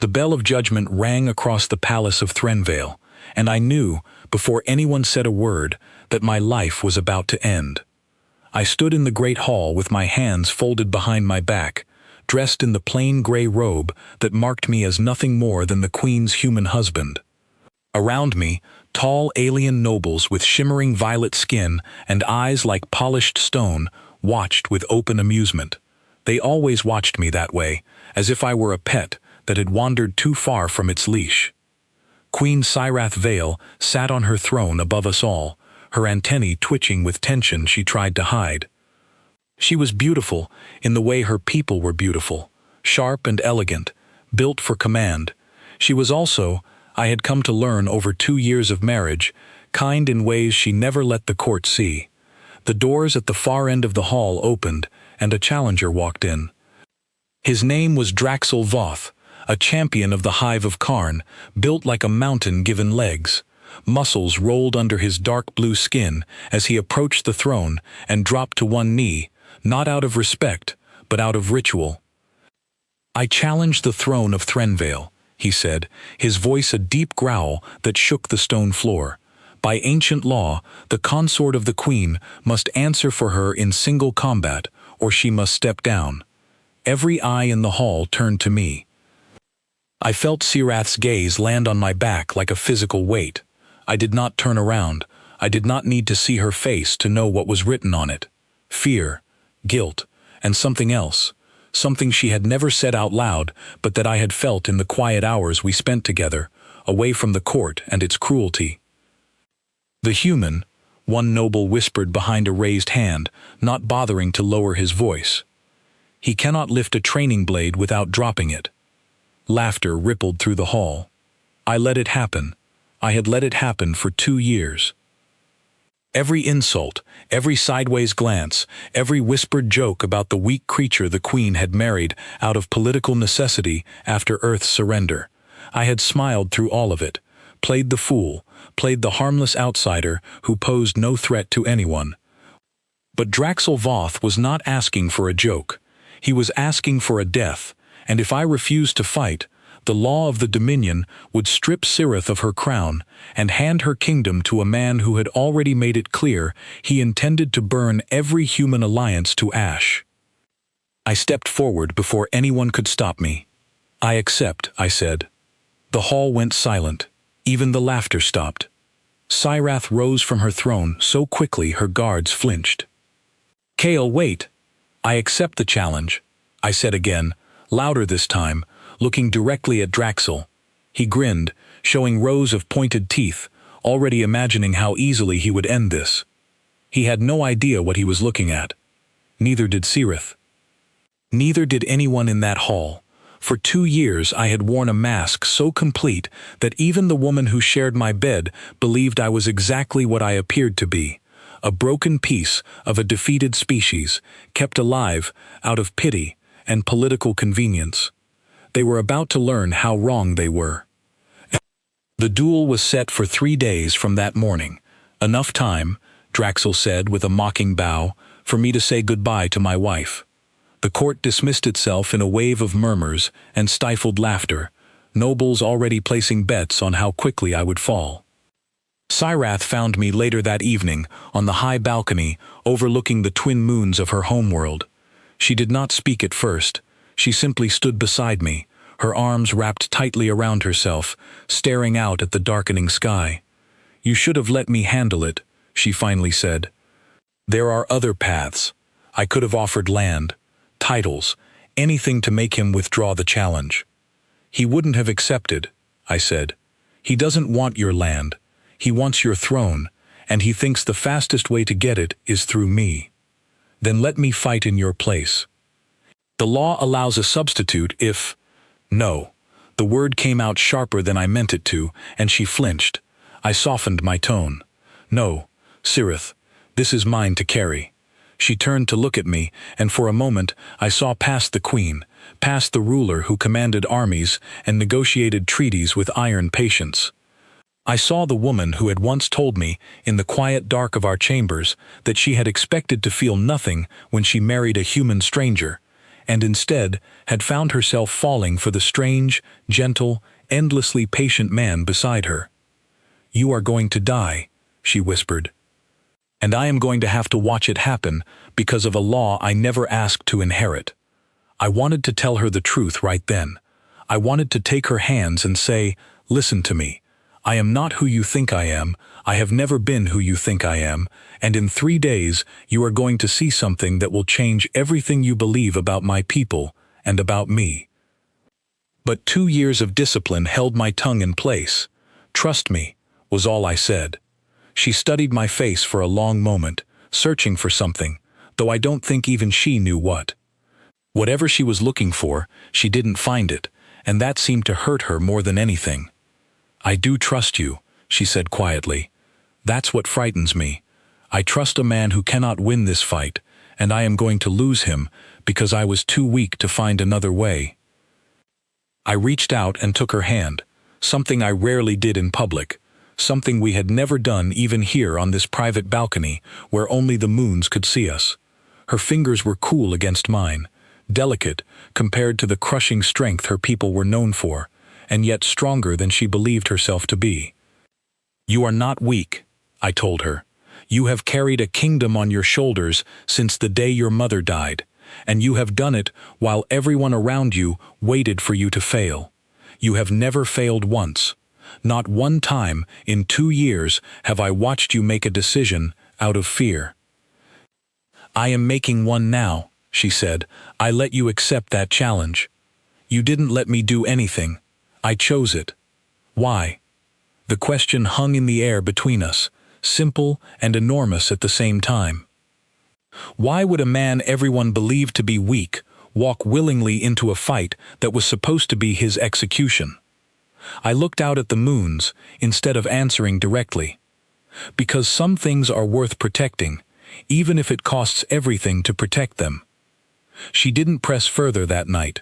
The bell of judgment rang across the palace of Threnvale, and I knew, before anyone said a word, that my life was about to end. I stood in the great hall with my hands folded behind my back, dressed in the plain gray robe that marked me as nothing more than the queen's human husband. Around me, tall alien nobles with shimmering violet skin and eyes like polished stone watched with open amusement. They always watched me that way, as if I were a pet that had wandered too far from its leash. Queen Sirath Vale sat on her throne above us all, her antennae twitching with tension she tried to hide. She was beautiful in the way her people were beautiful, sharp and elegant, built for command. She was also, I had come to learn over 2 years of marriage, kind in ways she never let the court see. The doors at the far end of the hall opened, and a challenger walked in. His name was Draxel Voth, a champion of the Hive of Karn, built like a mountain given legs. Muscles rolled under his dark blue skin as he approached the throne and dropped to one knee, not out of respect, but out of ritual. "I challenge the throne of Threnvale," he said, his voice a deep growl that shook the stone floor. "By ancient law, the consort of the queen must answer for her in single combat, or she must step down." Every eye in the hall turned to me. I felt Sirath's gaze land on my back like a physical weight. I did not turn around. I did not need to see her face to know what was written on it. Fear, guilt, and something else. Something she had never said out loud, but that I had felt in the quiet hours we spent together, away from the court and its cruelty. "The human," one noble whispered behind a raised hand, not bothering to lower his voice. "He cannot lift a training blade without dropping it." Laughter rippled through the hall. I let it happen. I had let it happen for 2 years. Every insult, every sideways glance, every whispered joke about the weak creature the queen had married out of political necessity after Earth's surrender. I had smiled through all of it, played the fool, played the harmless outsider who posed no threat to anyone. But Draxel Voth was not asking for a joke. He was asking for a death, and if I refused to fight, the law of the Dominion would strip Sirath of her crown and hand her kingdom to a man who had already made it clear he intended to burn every human alliance to ash. I stepped forward before anyone could stop me. "I accept," I said. The hall went silent. Even the laughter stopped. Sirath rose from her throne so quickly her guards flinched. "Kale, wait! I accept the challenge," I said again, louder this time, looking directly at Draxel. He grinned, showing rows of pointed teeth, already imagining how easily he would end this. He had no idea what he was looking at. Neither did Sirath. Neither did anyone in that hall. For 2 years I had worn a mask so complete that even the woman who shared my bed believed I was exactly what I appeared to be, a broken piece of a defeated species, kept alive out of pity and political convenience. They were about to learn how wrong they were. The duel was set for 3 days from that morning. "Enough time," Draxel said with a mocking bow, "for me to say goodbye to my wife." The court dismissed itself in a wave of murmurs and stifled laughter, nobles already placing bets on how quickly I would fall. Sirath found me later that evening on the high balcony overlooking the twin moons of her homeworld. She did not speak at first. She simply stood beside me, her arms wrapped tightly around herself, staring out at the darkening sky. "You should have let me handle it," she finally said. "There are other paths. I could have offered land, titles, anything to make him withdraw the challenge." "He wouldn't have accepted," I said. "He doesn't want your land. He wants your throne, and he thinks the fastest way to get it is through me." "Then let me fight in your place." "The law allows a substitute if—" "No." The word came out sharper than I meant it to, and she flinched. I softened my tone. "No, Sirath, this is mine to carry." She turned to look at me, and for a moment I saw past the queen, past the ruler who commanded armies and negotiated treaties with iron patience. I saw the woman who had once told me, in the quiet dark of our chambers, that she had expected to feel nothing when she married a human stranger, and instead had found herself falling for the strange, gentle, endlessly patient man beside her. "You are going to die," she whispered. "And I am going to have to watch it happen because of a law I never asked to inherit." I wanted to tell her the truth right then. I wanted to take her hands and say, "Listen to me. I am not who you think I am. I have never been who you think I am, and in 3 days you are going to see something that will change everything you believe about my people and about me." But 2 years of discipline held my tongue in place. "Trust me," was all I said. She studied my face for a long moment, searching for something, though I don't think even she knew what. Whatever she was looking for, she didn't find it, and that seemed to hurt her more than anything. "I do trust you," she said quietly. "That's what frightens me. I trust a man who cannot win this fight, and I am going to lose him because I was too weak to find another way." I reached out and took her hand, something I rarely did in public, something we had never done even here on this private balcony where only the moons could see us. Her fingers were cool against mine, delicate compared to the crushing strength her people were known for, and yet stronger than she believed herself to be. "You are not weak," I told her. "You have carried a kingdom on your shoulders since the day your mother died, and you have done it while everyone around you waited for you to fail. You have never failed once. Not one time in 2 years have I watched you make a decision out of fear." "I am making one now," she said. "I let you accept that challenge. You didn't let me do anything. I chose it." "Why?" The question hung in the air between us, simple and enormous at the same time. Why would a man everyone believed to be weak walk willingly into a fight that was supposed to be his execution? I looked out at the moons instead of answering directly. Because some things are worth protecting, even if it costs everything to protect them. She didn't press further that night.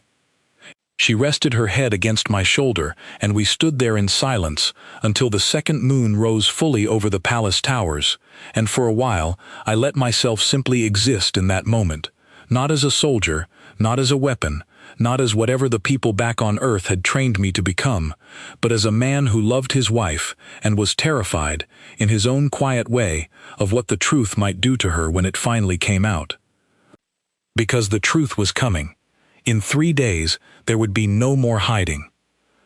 She rested her head against my shoulder, and we stood there in silence until the second moon rose fully over the palace towers, and for a while I let myself simply exist in that moment, not as a soldier, not as a weapon, not as whatever the people back on Earth had trained me to become, but as a man who loved his wife and was terrified, in his own quiet way, of what the truth might do to her when it finally came out. Because the truth was coming. In 3 days, there would be no more hiding.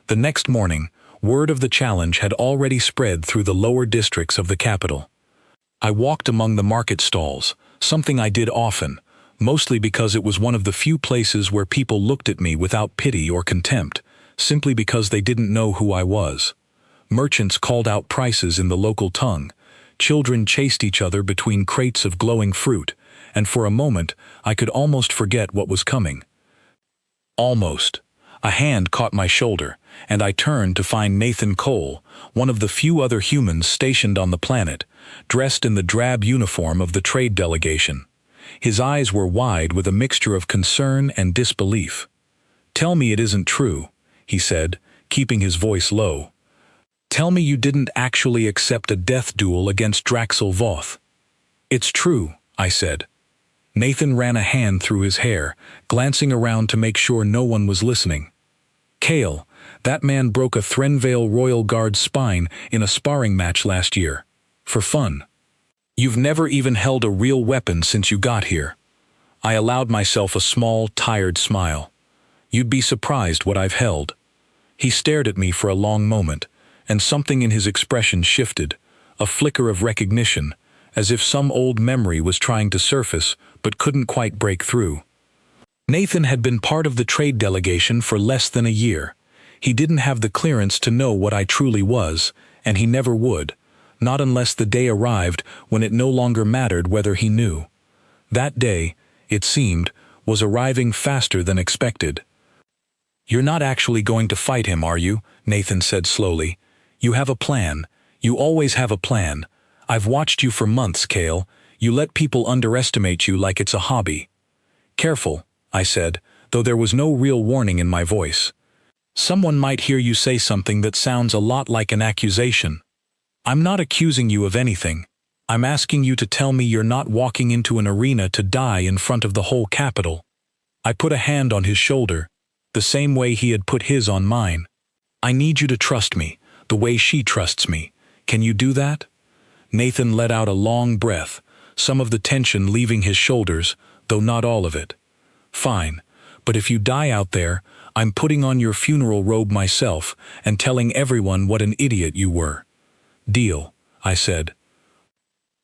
The next morning, word of the challenge had already spread through the lower districts of the capital. I walked among the market stalls, something I did often, mostly because it was one of the few places where people looked at me without pity or contempt, simply because they didn't know who I was. Merchants called out prices in the local tongue. Children chased each other between crates of glowing fruit, and for a moment I could almost forget what was coming. Almost. A hand caught my shoulder, and I turned to find Nathan Cole, one of the few other humans stationed on the planet, dressed in the drab uniform of the trade delegation. His eyes were wide with a mixture of concern and disbelief. "Tell me it isn't true," he said, keeping his voice low. "Tell me you didn't actually accept a death duel against Draxel Voth." "It's true," I said. Nathan ran a hand through his hair, glancing around to make sure no one was listening. "Kale, that man broke a Threnvale Royal Guard's spine in a sparring match last year. For fun. You've never even held a real weapon since you got here." I allowed myself a small, tired smile. "You'd be surprised what I've held." He stared at me for a long moment, and something in his expression shifted, a flicker of recognition, as if some old memory was trying to surface but couldn't quite break through. Nathan had been part of the trade delegation for less than a year. He didn't have the clearance to know what I truly was, and he never would, not unless the day arrived when it no longer mattered whether he knew. That day, it seemed, was arriving faster than expected. "You're not actually going to fight him, are you?" Nathan said slowly. "You have a plan. You always have a plan. I've watched you for months, Kale. You let people underestimate you like it's a hobby." "Careful," I said, though there was no real warning in my voice. "Someone might hear you say something that sounds a lot like an accusation. I'm not accusing you of anything. I'm asking you to tell me you're not walking into an arena to die in front of the whole capital." I put a hand on his shoulder, the same way he had put his on mine. I need you to trust me, the way she trusts me. Can you do that? Nathan let out a long breath, some of the tension leaving his shoulders, though not all of it. Fine, but if you die out there, I'm putting on your funeral robe myself and telling everyone what an idiot you were. Deal, I said.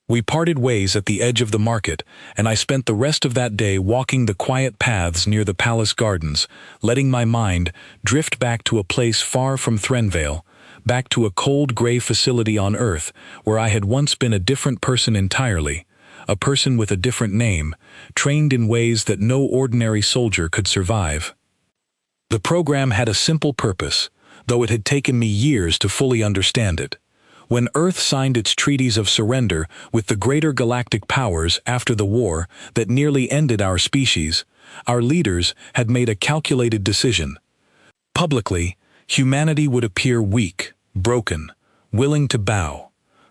We parted ways at the edge of the market, and I spent the rest of that day walking the quiet paths near the palace gardens, letting my mind drift back to a place far from Threnvale, back to a cold gray facility on Earth where I had once been a different person entirely, a person with a different name, trained in ways that no ordinary soldier could survive. The program had a simple purpose, though it had taken me years to fully understand it. When Earth signed its treaties of surrender with the greater galactic powers after the war that nearly ended our species, our leaders had made a calculated decision. Publicly, humanity would appear weak, broken, willing to bow.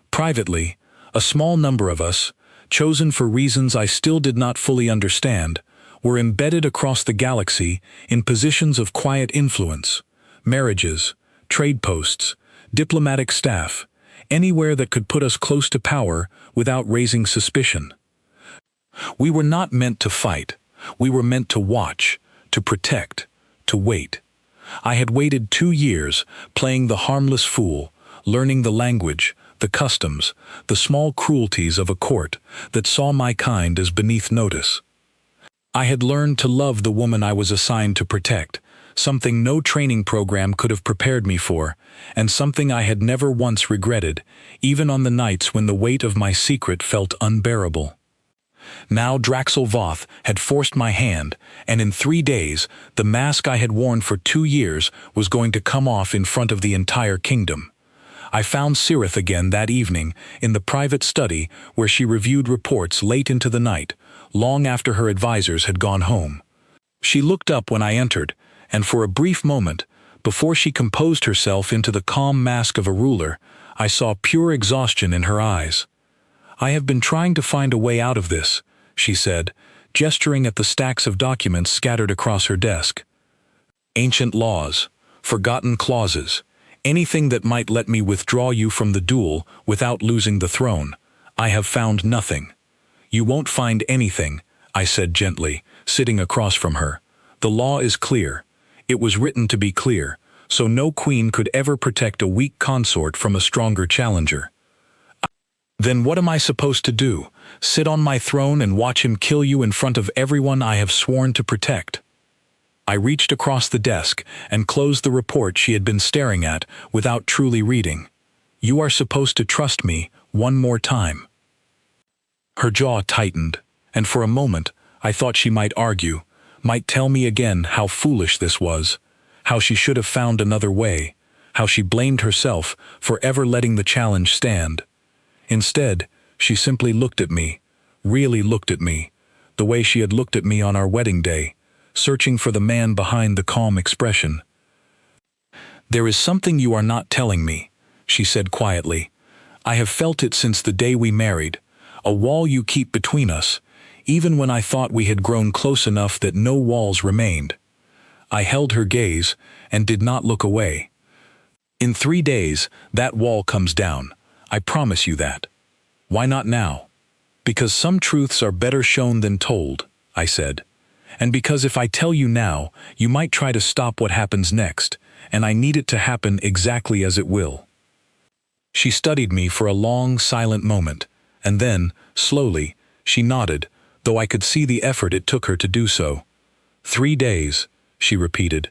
Privately, a small number of us, chosen for reasons I still did not fully understand, were embedded across the galaxy in positions of quiet influence, marriages, trade posts, diplomatic staff, anywhere that could put us close to power without raising suspicion. We were not meant to fight. We were meant to watch, to protect, to wait. I had waited 2 years, playing the harmless fool, learning the language, the customs, the small cruelties of a court that saw my kind as beneath notice. I had learned to love the woman I was assigned to protect, something no training program could have prepared me for, and something I had never once regretted, even on the nights when the weight of my secret felt unbearable. Now Draxel Voth had forced my hand, and in 3 days, the mask I had worn for 2 years was going to come off in front of the entire kingdom. I found Cirith again that evening in the private study where she reviewed reports late into the night, long after her advisors had gone home. She looked up when I entered, and for a brief moment, before she composed herself into the calm mask of a ruler, I saw pure exhaustion in her eyes. "I have been trying to find a way out of this," she said, gesturing at the stacks of documents scattered across her desk. "Ancient laws, forgotten clauses, anything that might let me withdraw you from the duel without losing the throne. I have found nothing." "You won't find anything," I said gently, sitting across from her. "The law is clear. It was written to be clear, so no queen could ever protect a weak consort from a stronger challenger." "Then what am I supposed to do? Sit on my throne and watch him kill you in front of everyone I have sworn to protect?" I reached across the desk and closed the report she had been staring at without truly reading. "You are supposed to trust me one more time." Her jaw tightened, and for a moment I thought she might argue, might tell me again how foolish this was, how she should have found another way, how she blamed herself for ever letting the challenge stand. Instead, she simply looked at me, really looked at me, the way she had looked at me on our wedding day, searching for the man behind the calm expression. "There is something you are not telling me," she said quietly. "I have felt it since the day we married, a wall you keep between us, even when I thought we had grown close enough that no walls remained." I held her gaze and did not look away. "In 3 days, that wall comes down. I promise you that." "Why not now?" "Because some truths are better shown than told," I said. "And because if I tell you now, you might try to stop what happens next, and I need it to happen exactly as it will." She studied me for a long, silent moment, and then, slowly, she nodded, though I could see the effort it took her to do so. 3 days, she repeated.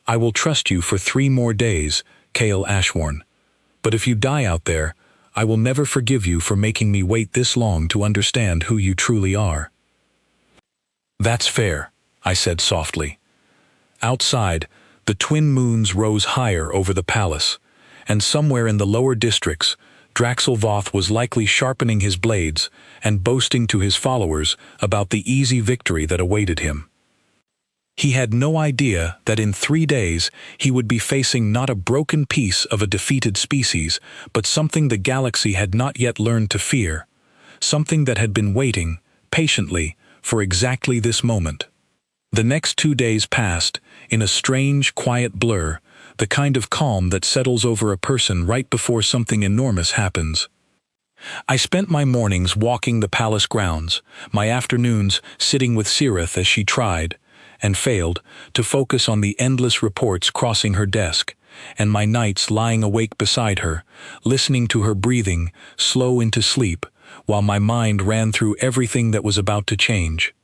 "I will trust you for 3 more days, Kale Ashworn. But if you die out there, I will never forgive you for making me wait this long to understand who you truly are." "That's fair," I said softly. Outside, the twin moons rose higher over the palace, and somewhere in the lower districts, Draxel Voth was likely sharpening his blades and boasting to his followers about the easy victory that awaited him. He had no idea that in 3 days he would be facing not a broken piece of a defeated species, but something the galaxy had not yet learned to fear, something that had been waiting, patiently, for exactly this moment. The next 2 days passed, in a strange, quiet blur, the kind of calm that settles over a person right before something enormous happens. I spent my mornings walking the palace grounds, my afternoons sitting with Sirith as she tried, and failed, to focus on the endless reports crossing her desk, and my nights lying awake beside her, listening to her breathing, slow into sleep, while my mind ran through everything that was about to change.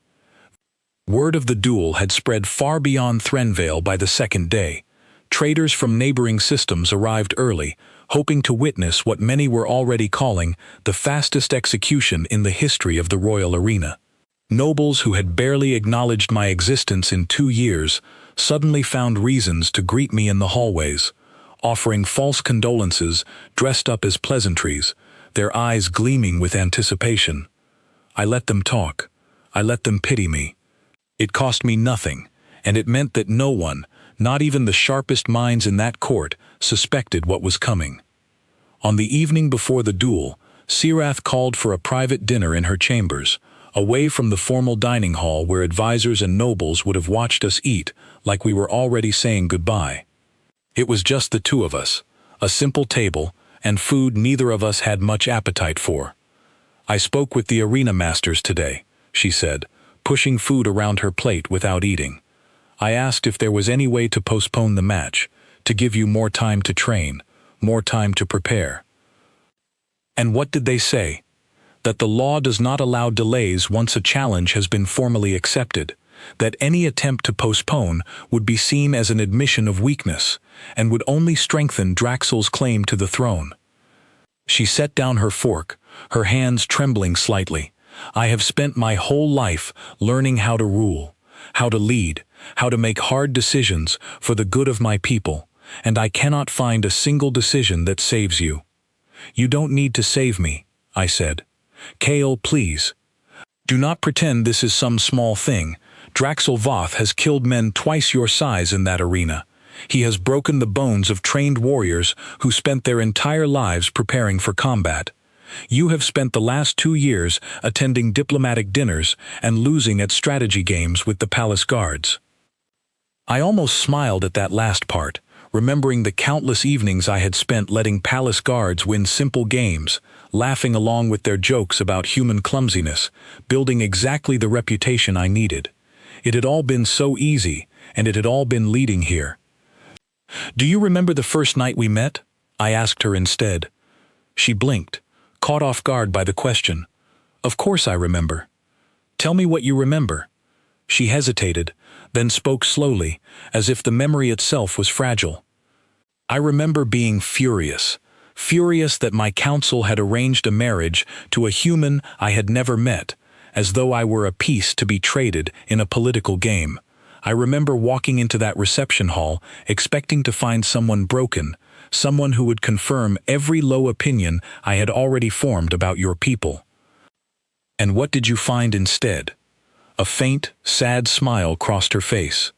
Word of the duel had spread far beyond Threnvale by the second day. Traders from neighboring systems arrived early, hoping to witness what many were already calling the fastest execution in the history of the royal arena. Nobles who had barely acknowledged my existence in 2 years suddenly found reasons to greet me in the hallways, offering false condolences dressed up as pleasantries, their eyes gleaming with anticipation. I let them talk. I let them pity me. It cost me nothing, and it meant that no one, not even the sharpest minds in that court, suspected what was coming. On the evening before the duel, Sirath called for a private dinner in her chambers, away from the formal dining hall where advisors and nobles would have watched us eat like we were already saying goodbye. It was just the two of us, a simple table, and food neither of us had much appetite for. "I spoke with the arena masters today," she said, pushing food around her plate without eating. "I asked if there was any way to postpone the match, to give you more time to train, more time to prepare." "And what did they say?" "That the law does not allow delays once a challenge has been formally accepted, that any attempt to postpone would be seen as an admission of weakness, and would only strengthen Draxel's claim to the throne." She set down her fork, her hands trembling slightly. "I have spent my whole life learning how to rule, how to lead, how to make hard decisions for the good of my people, and I cannot find a single decision that saves you." "You don't need to save me," I said. "Kael, please. Do not pretend this is some small thing. Draxel Voth has killed men twice your size in that arena. He has broken the bones of trained warriors who spent their entire lives preparing for combat. You have spent the last 2 years attending diplomatic dinners and losing at strategy games with the palace guards." I almost smiled at that last part, remembering the countless evenings I had spent letting palace guards win simple games, laughing along with their jokes about human clumsiness, building exactly the reputation I needed. It had all been so easy, and it had all been leading here. "Do you remember the first night we met?" I asked her instead. She blinked, caught off guard by the question. "Of course I remember." "Tell me what you remember." She hesitated, then spoke slowly, as if the memory itself was fragile. "I remember being furious that my council had arranged a marriage to a human I had never met, as though I were a piece to be traded in a political game. I remember walking into that reception hall expecting to find someone broken, someone who would confirm every low opinion I had already formed about your people." "And what did you find instead?" A faint, sad smile crossed her face.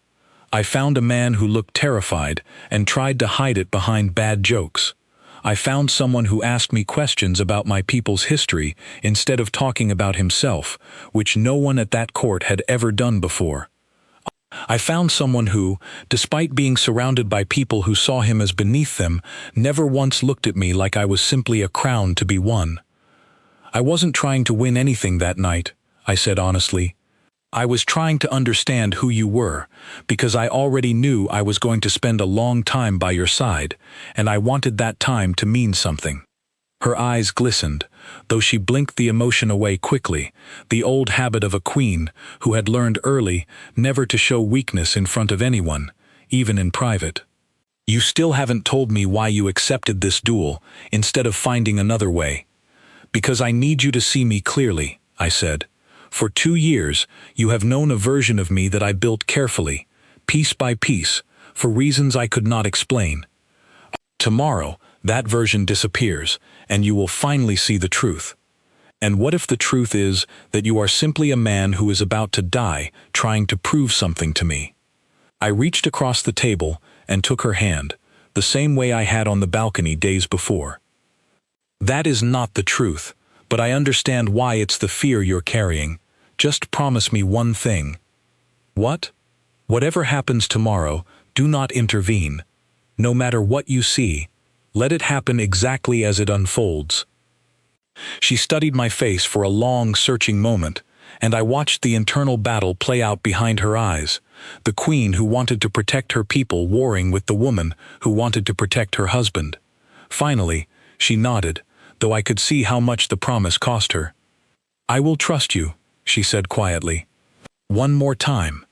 "I found a man who looked terrified and tried to hide it behind bad jokes. I found someone who asked me questions about my people's history instead of talking about himself, which no one at that court had ever done before. I found someone who, despite being surrounded by people who saw him as beneath them, never once looked at me like I was simply a crown to be won. I wasn't trying to win anything that night," I said honestly. "I was trying to understand who you were, because I already knew I was going to spend a long time by your side, and I wanted that time to mean something." Her eyes glistened, though she blinked the emotion away quickly, the old habit of a queen who had learned early never to show weakness in front of anyone, even in private. "You still haven't told me why you accepted this duel instead of finding another way." "Because I need you to see me clearly," I said. "For 2 years, you have known a version of me that I built carefully, piece by piece, for reasons I could not explain. Tomorrow, that version disappears, and you will finally see the truth. And what if the truth is that you are simply a man who is about to die trying to prove something to me?" I reached across the table and took her hand, the same way I had on the balcony days before. "That is not the truth, but I understand why it's the fear you're carrying. Just promise me one thing." "What?" Whatever happens tomorrow, do not intervene. No matter what you see, let it happen exactly as it unfolds. She studied my face for a long, searching moment, and I watched the internal battle play out behind her eyes, the queen who wanted to protect her people warring with the woman who wanted to protect her husband. Finally, she nodded, though I could see how much the promise cost her. "I will trust you," she said quietly. One more time.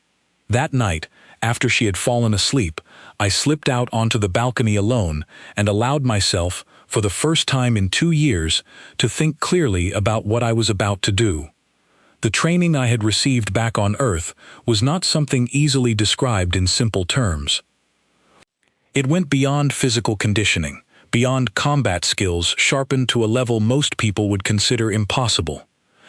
That night, after she had fallen asleep, I slipped out onto the balcony alone and allowed myself, for the first time in 2 years, to think clearly about what I was about to do. The training I had received back on Earth was not something easily described in simple terms. It went beyond physical conditioning, beyond combat skills sharpened to a level most people would consider impossible.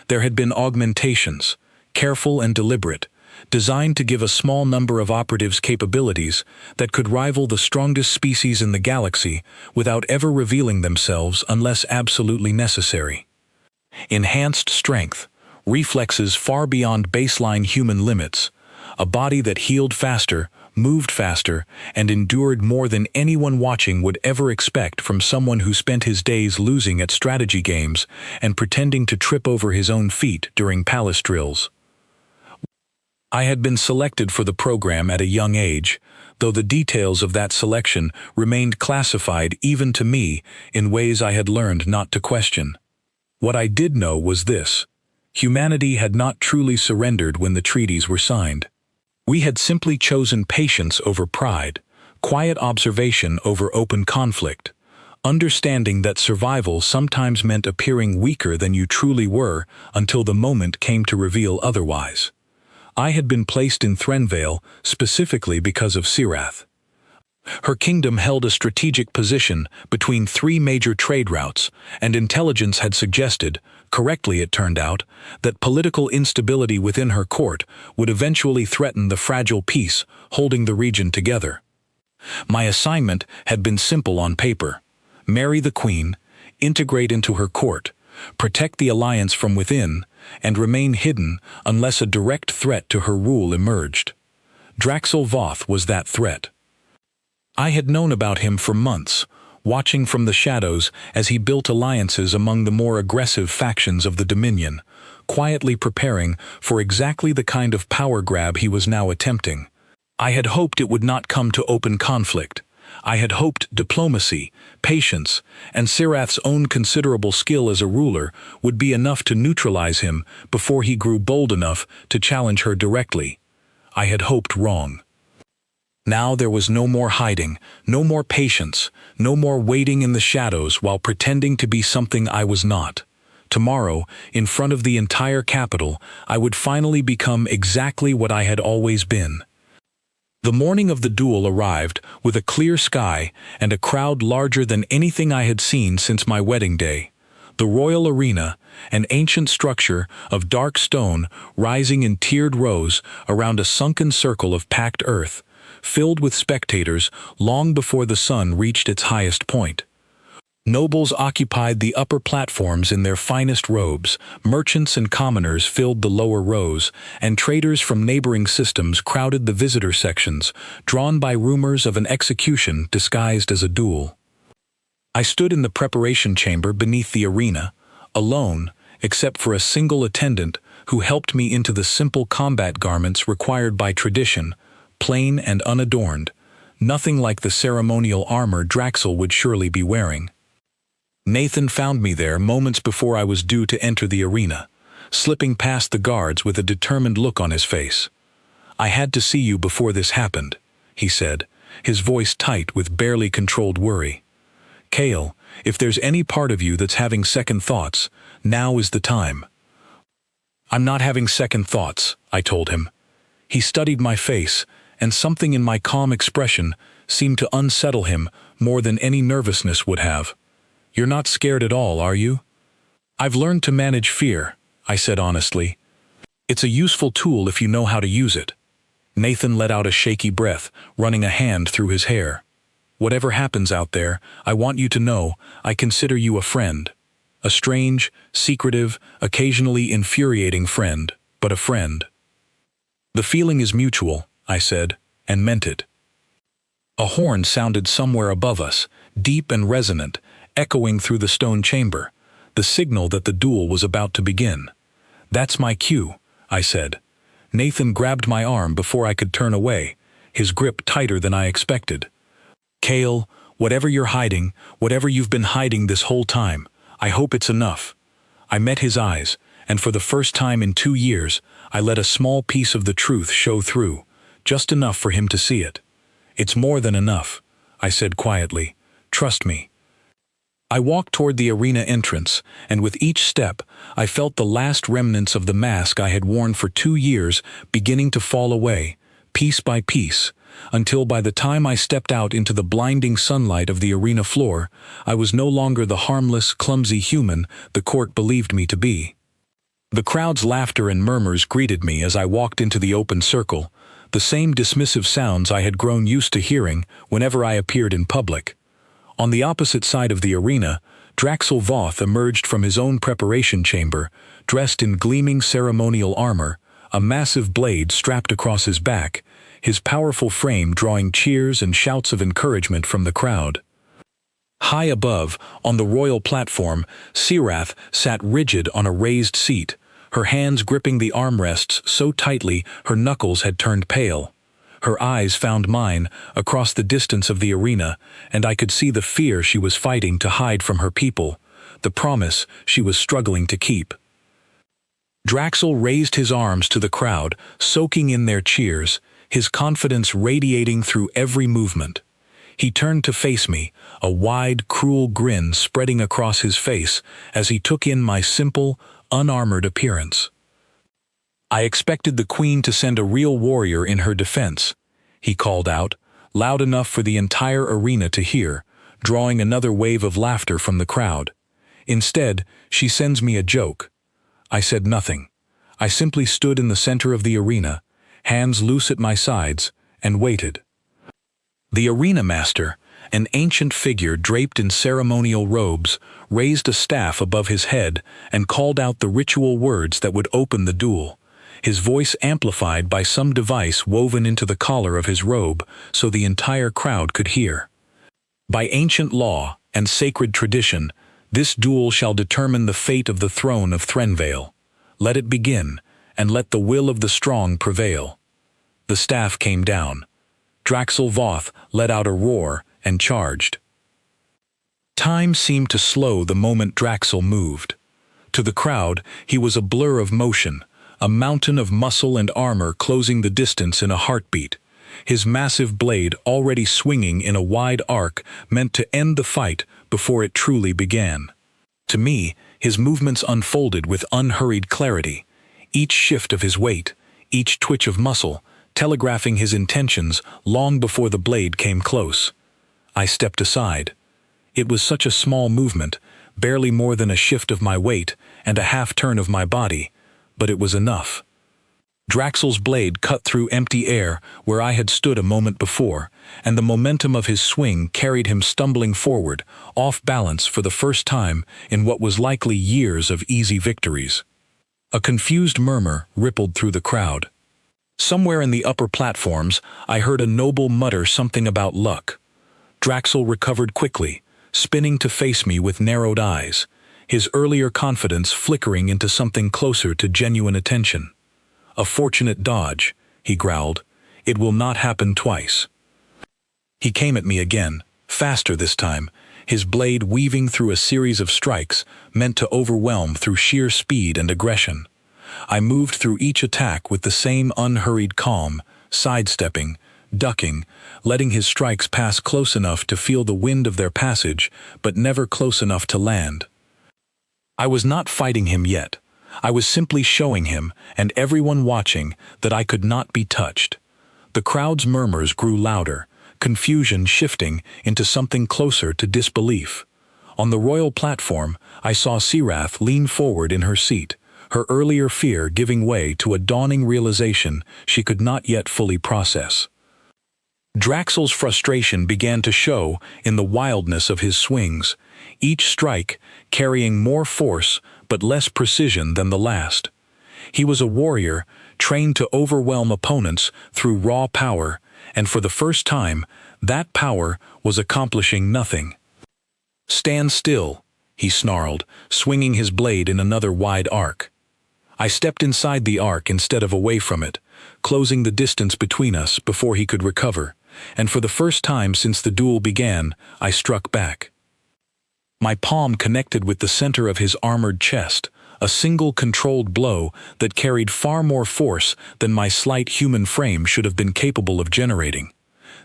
There had been augmentations, careful and deliberate, designed to give a small number of operatives capabilities that could rival the strongest species in the galaxy without ever revealing themselves unless absolutely necessary. Enhanced strength, reflexes far beyond baseline human limits, a body that healed faster, moved faster, and endured more than anyone watching would ever expect from someone who spent his days losing at strategy games and pretending to trip over his own feet during palace drills. I had been selected for the program at a young age, though the details of that selection remained classified even to me in ways I had learned not to question. What I did know was this: humanity had not truly surrendered when the treaties were signed. We had simply chosen patience over pride, quiet observation over open conflict, understanding that survival sometimes meant appearing weaker than you truly were until the moment came to reveal otherwise. I had been placed in Threnvale specifically because of Sirath. Her kingdom held a strategic position between 3 major trade routes, and intelligence had suggested, correctly it turned out, that political instability within her court would eventually threaten the fragile peace holding the region together. My assignment had been simple on paper: marry the queen, integrate into her court, protect the alliance from within, and remain hidden unless a direct threat to her rule emerged. Draxel Voth was that threat. I had known about him for months, watching from the shadows as he built alliances among the more aggressive factions of the Dominion, quietly preparing for exactly the kind of power grab he was now attempting. I had hoped it would not come to open conflict. I had hoped diplomacy, patience, and Sirath's own considerable skill as a ruler would be enough to neutralize him before he grew bold enough to challenge her directly. I had hoped wrong. Now there was no more hiding, no more patience, no more waiting in the shadows while pretending to be something I was not. Tomorrow, in front of the entire capital, I would finally become exactly what I had always been. The morning of the duel arrived with a clear sky and a crowd larger than anything I had seen since my wedding day. The royal arena, an ancient structure of dark stone rising in tiered rows around a sunken circle of packed earth, filled with spectators long before the sun reached its highest point. Nobles occupied the upper platforms in their finest robes, merchants and commoners filled the lower rows, and traders from neighboring systems crowded the visitor sections, drawn by rumors of an execution disguised as a duel. I stood in the preparation chamber beneath the arena, alone, except for a single attendant who helped me into the simple combat garments required by tradition, plain and unadorned, nothing like the ceremonial armor Draxel would surely be wearing. Nathan found me there moments before I was due to enter the arena, slipping past the guards with a determined look on his face. "I had to see you before this happened," he said, his voice tight with barely controlled worry. "Kale, if there's any part of you that's having second thoughts, now is the time." "I'm not having second thoughts," I told him. He studied my face, and something in my calm expression seemed to unsettle him more than any nervousness would have. "You're not scared at all, are you?" "I've learned to manage fear," I said honestly. "It's a useful tool if you know how to use it." Nathan let out a shaky breath, running a hand through his hair. "Whatever happens out there, I want you to know I consider you a friend. A strange, secretive, occasionally infuriating friend, but a friend. The feeling is mutual, I said, and meant it. A horn sounded somewhere above us, deep and resonant, echoing through the stone chamber, the signal that the duel was about to begin. "That's my cue," I said. Nathan grabbed my arm before I could turn away, his grip tighter than I expected. "Kale, whatever you're hiding, whatever you've been hiding this whole time, I hope it's enough." I met his eyes, and for the first time in 2 years, I let a small piece of the truth show through, just enough for him to see it. "It's more than enough," I said quietly. "Trust me." I walked toward the arena entrance, and with each step, I felt the last remnants of the mask I had worn for 2 years beginning to fall away, piece by piece, until by the time I stepped out into the blinding sunlight of the arena floor, I was no longer the harmless, clumsy human the court believed me to be. The crowd's laughter and murmurs greeted me as I walked into the open circle, the same dismissive sounds I had grown used to hearing whenever I appeared in public. On the opposite side of the arena, Draxel Voth emerged from his own preparation chamber, dressed in gleaming ceremonial armor, a massive blade strapped across his back, his powerful frame drawing cheers and shouts of encouragement from the crowd. High above, on the royal platform, Sirath sat rigid on a raised seat, her hands gripping the armrests so tightly her knuckles had turned pale. Her eyes found mine across the distance of the arena, and I could see the fear she was fighting to hide from her people, the promise she was struggling to keep. Draxel raised his arms to the crowd, soaking in their cheers, his confidence radiating through every movement. He turned to face me, a wide, cruel grin spreading across his face as he took in my simple, unarmored appearance. "I expected the Queen to send a real warrior in her defense," he called out, loud enough for the entire arena to hear, drawing another wave of laughter from the crowd. "Instead, she sends me a joke." I said nothing. I simply stood in the center of the arena, hands loose at my sides, and waited. The arena master, an ancient figure draped in ceremonial robes, raised a staff above his head and called out the ritual words that would open the duel, his voice amplified by some device woven into the collar of his robe so the entire crowd could hear. "By ancient law and sacred tradition, this duel shall determine the fate of the throne of Threnvale. Let it begin, and let the will of the strong prevail." The staff came down. Draxel Voth let out a roar and charged. Time seemed to slow the moment Draxel moved. To the crowd, he was a blur of motion, a mountain of muscle and armor closing the distance in a heartbeat, his massive blade already swinging in a wide arc meant to end the fight before it truly began. To me, his movements unfolded with unhurried clarity, each shift of his weight, each twitch of muscle, telegraphing his intentions long before the blade came close. I stepped aside. It was such a small movement, barely more than a shift of my weight and a half-turn of my body, but it was enough. Draxel's blade cut through empty air where I had stood a moment before, and the momentum of his swing carried him stumbling forward, off balance for the first time in what was likely years of easy victories. A confused murmur rippled through the crowd. Somewhere in the upper platforms, I heard a noble mutter something about luck. Draxel recovered quickly, spinning to face me with narrowed eyes, his earlier confidence flickering into something closer to genuine attention. "A fortunate dodge," he growled. "It will not happen twice." He came at me again, faster this time, his blade weaving through a series of strikes meant to overwhelm through sheer speed and aggression. I moved through each attack with the same unhurried calm, sidestepping, ducking, letting his strikes pass close enough to feel the wind of their passage, but never close enough to land. I was not fighting him yet. I was simply showing him, and everyone watching, that I could not be touched. The crowd's murmurs grew louder, confusion shifting into something closer to disbelief. On the royal platform, I saw Sirath lean forward in her seat, her earlier fear giving way to a dawning realization she could not yet fully process. Draxel's frustration began to show in the wildness of his swings, each strike carrying more force but less precision than the last. He was a warrior, trained to overwhelm opponents through raw power, and for the first time, that power was accomplishing nothing. "Stand still," he snarled, swinging his blade in another wide arc. I stepped inside the arc instead of away from it, closing the distance between us before he could recover, and for the first time since the duel began, I struck back. My palm connected with the center of his armored chest, a single controlled blow that carried far more force than my slight human frame should have been capable of generating.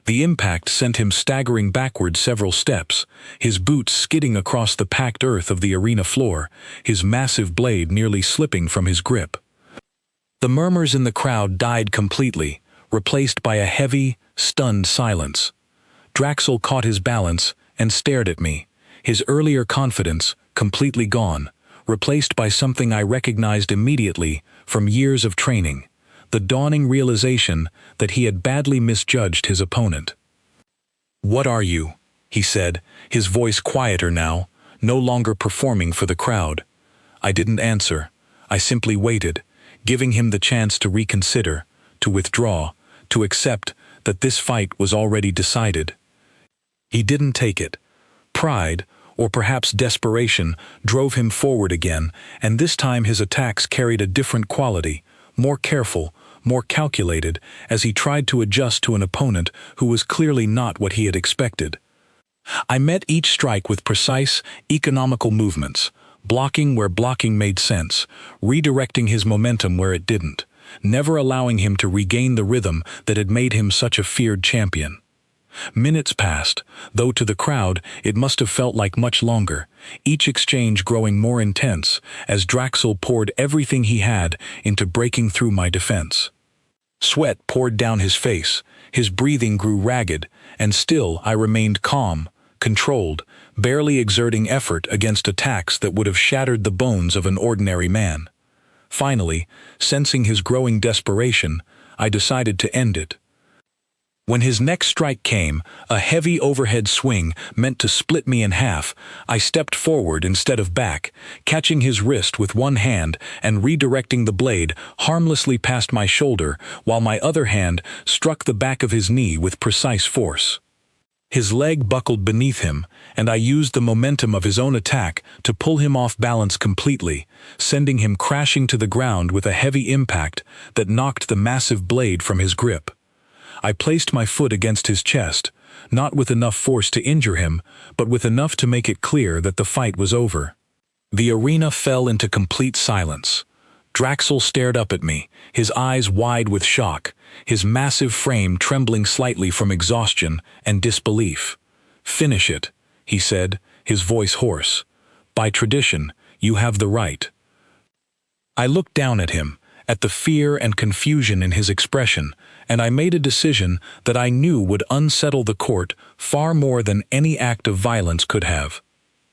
The impact sent him staggering backward several steps, his boots skidding across the packed earth of the arena floor, his massive blade nearly slipping from his grip. The murmurs in the crowd died completely, replaced by a heavy, stunned silence. Draxel caught his balance and stared at me, his earlier confidence completely gone, replaced by something I recognized immediately from years of training, the dawning realization that he had badly misjudged his opponent. "What are you?" he said, his voice quieter now, no longer performing for the crowd. I didn't answer. I simply waited, giving him the chance to reconsider, to withdraw, to accept that this fight was already decided. He didn't take it. Pride, or perhaps desperation, drove him forward again, and this time his attacks carried a different quality, more careful, more calculated, as he tried to adjust to an opponent who was clearly not what he had expected. I met each strike with precise, economical movements, blocking where blocking made sense, redirecting his momentum where it didn't, never allowing him to regain the rhythm that had made him such a feared champion. Minutes passed, though to the crowd it must have felt like much longer, each exchange growing more intense as Draxel poured everything he had into breaking through my defense. Sweat poured down his face, his breathing grew ragged, and still I remained calm, controlled, barely exerting effort against attacks that would have shattered the bones of an ordinary man. Finally, sensing his growing desperation, I decided to end it. When his next strike came, a heavy overhead swing meant to split me in half, I stepped forward instead of back, catching his wrist with one hand and redirecting the blade harmlessly past my shoulder while my other hand struck the back of his knee with precise force. His leg buckled beneath him, and I used the momentum of his own attack to pull him off balance completely, sending him crashing to the ground with a heavy impact that knocked the massive blade from his grip. I placed my foot against his chest, not with enough force to injure him, but with enough to make it clear that the fight was over. The arena fell into complete silence. Draxel stared up at me, his eyes wide with shock, his massive frame trembling slightly from exhaustion and disbelief. "Finish it," he said, his voice hoarse. "By tradition, you have the right." I looked down at him, at the fear and confusion in his expression, and I made a decision that I knew would unsettle the court far more than any act of violence could have.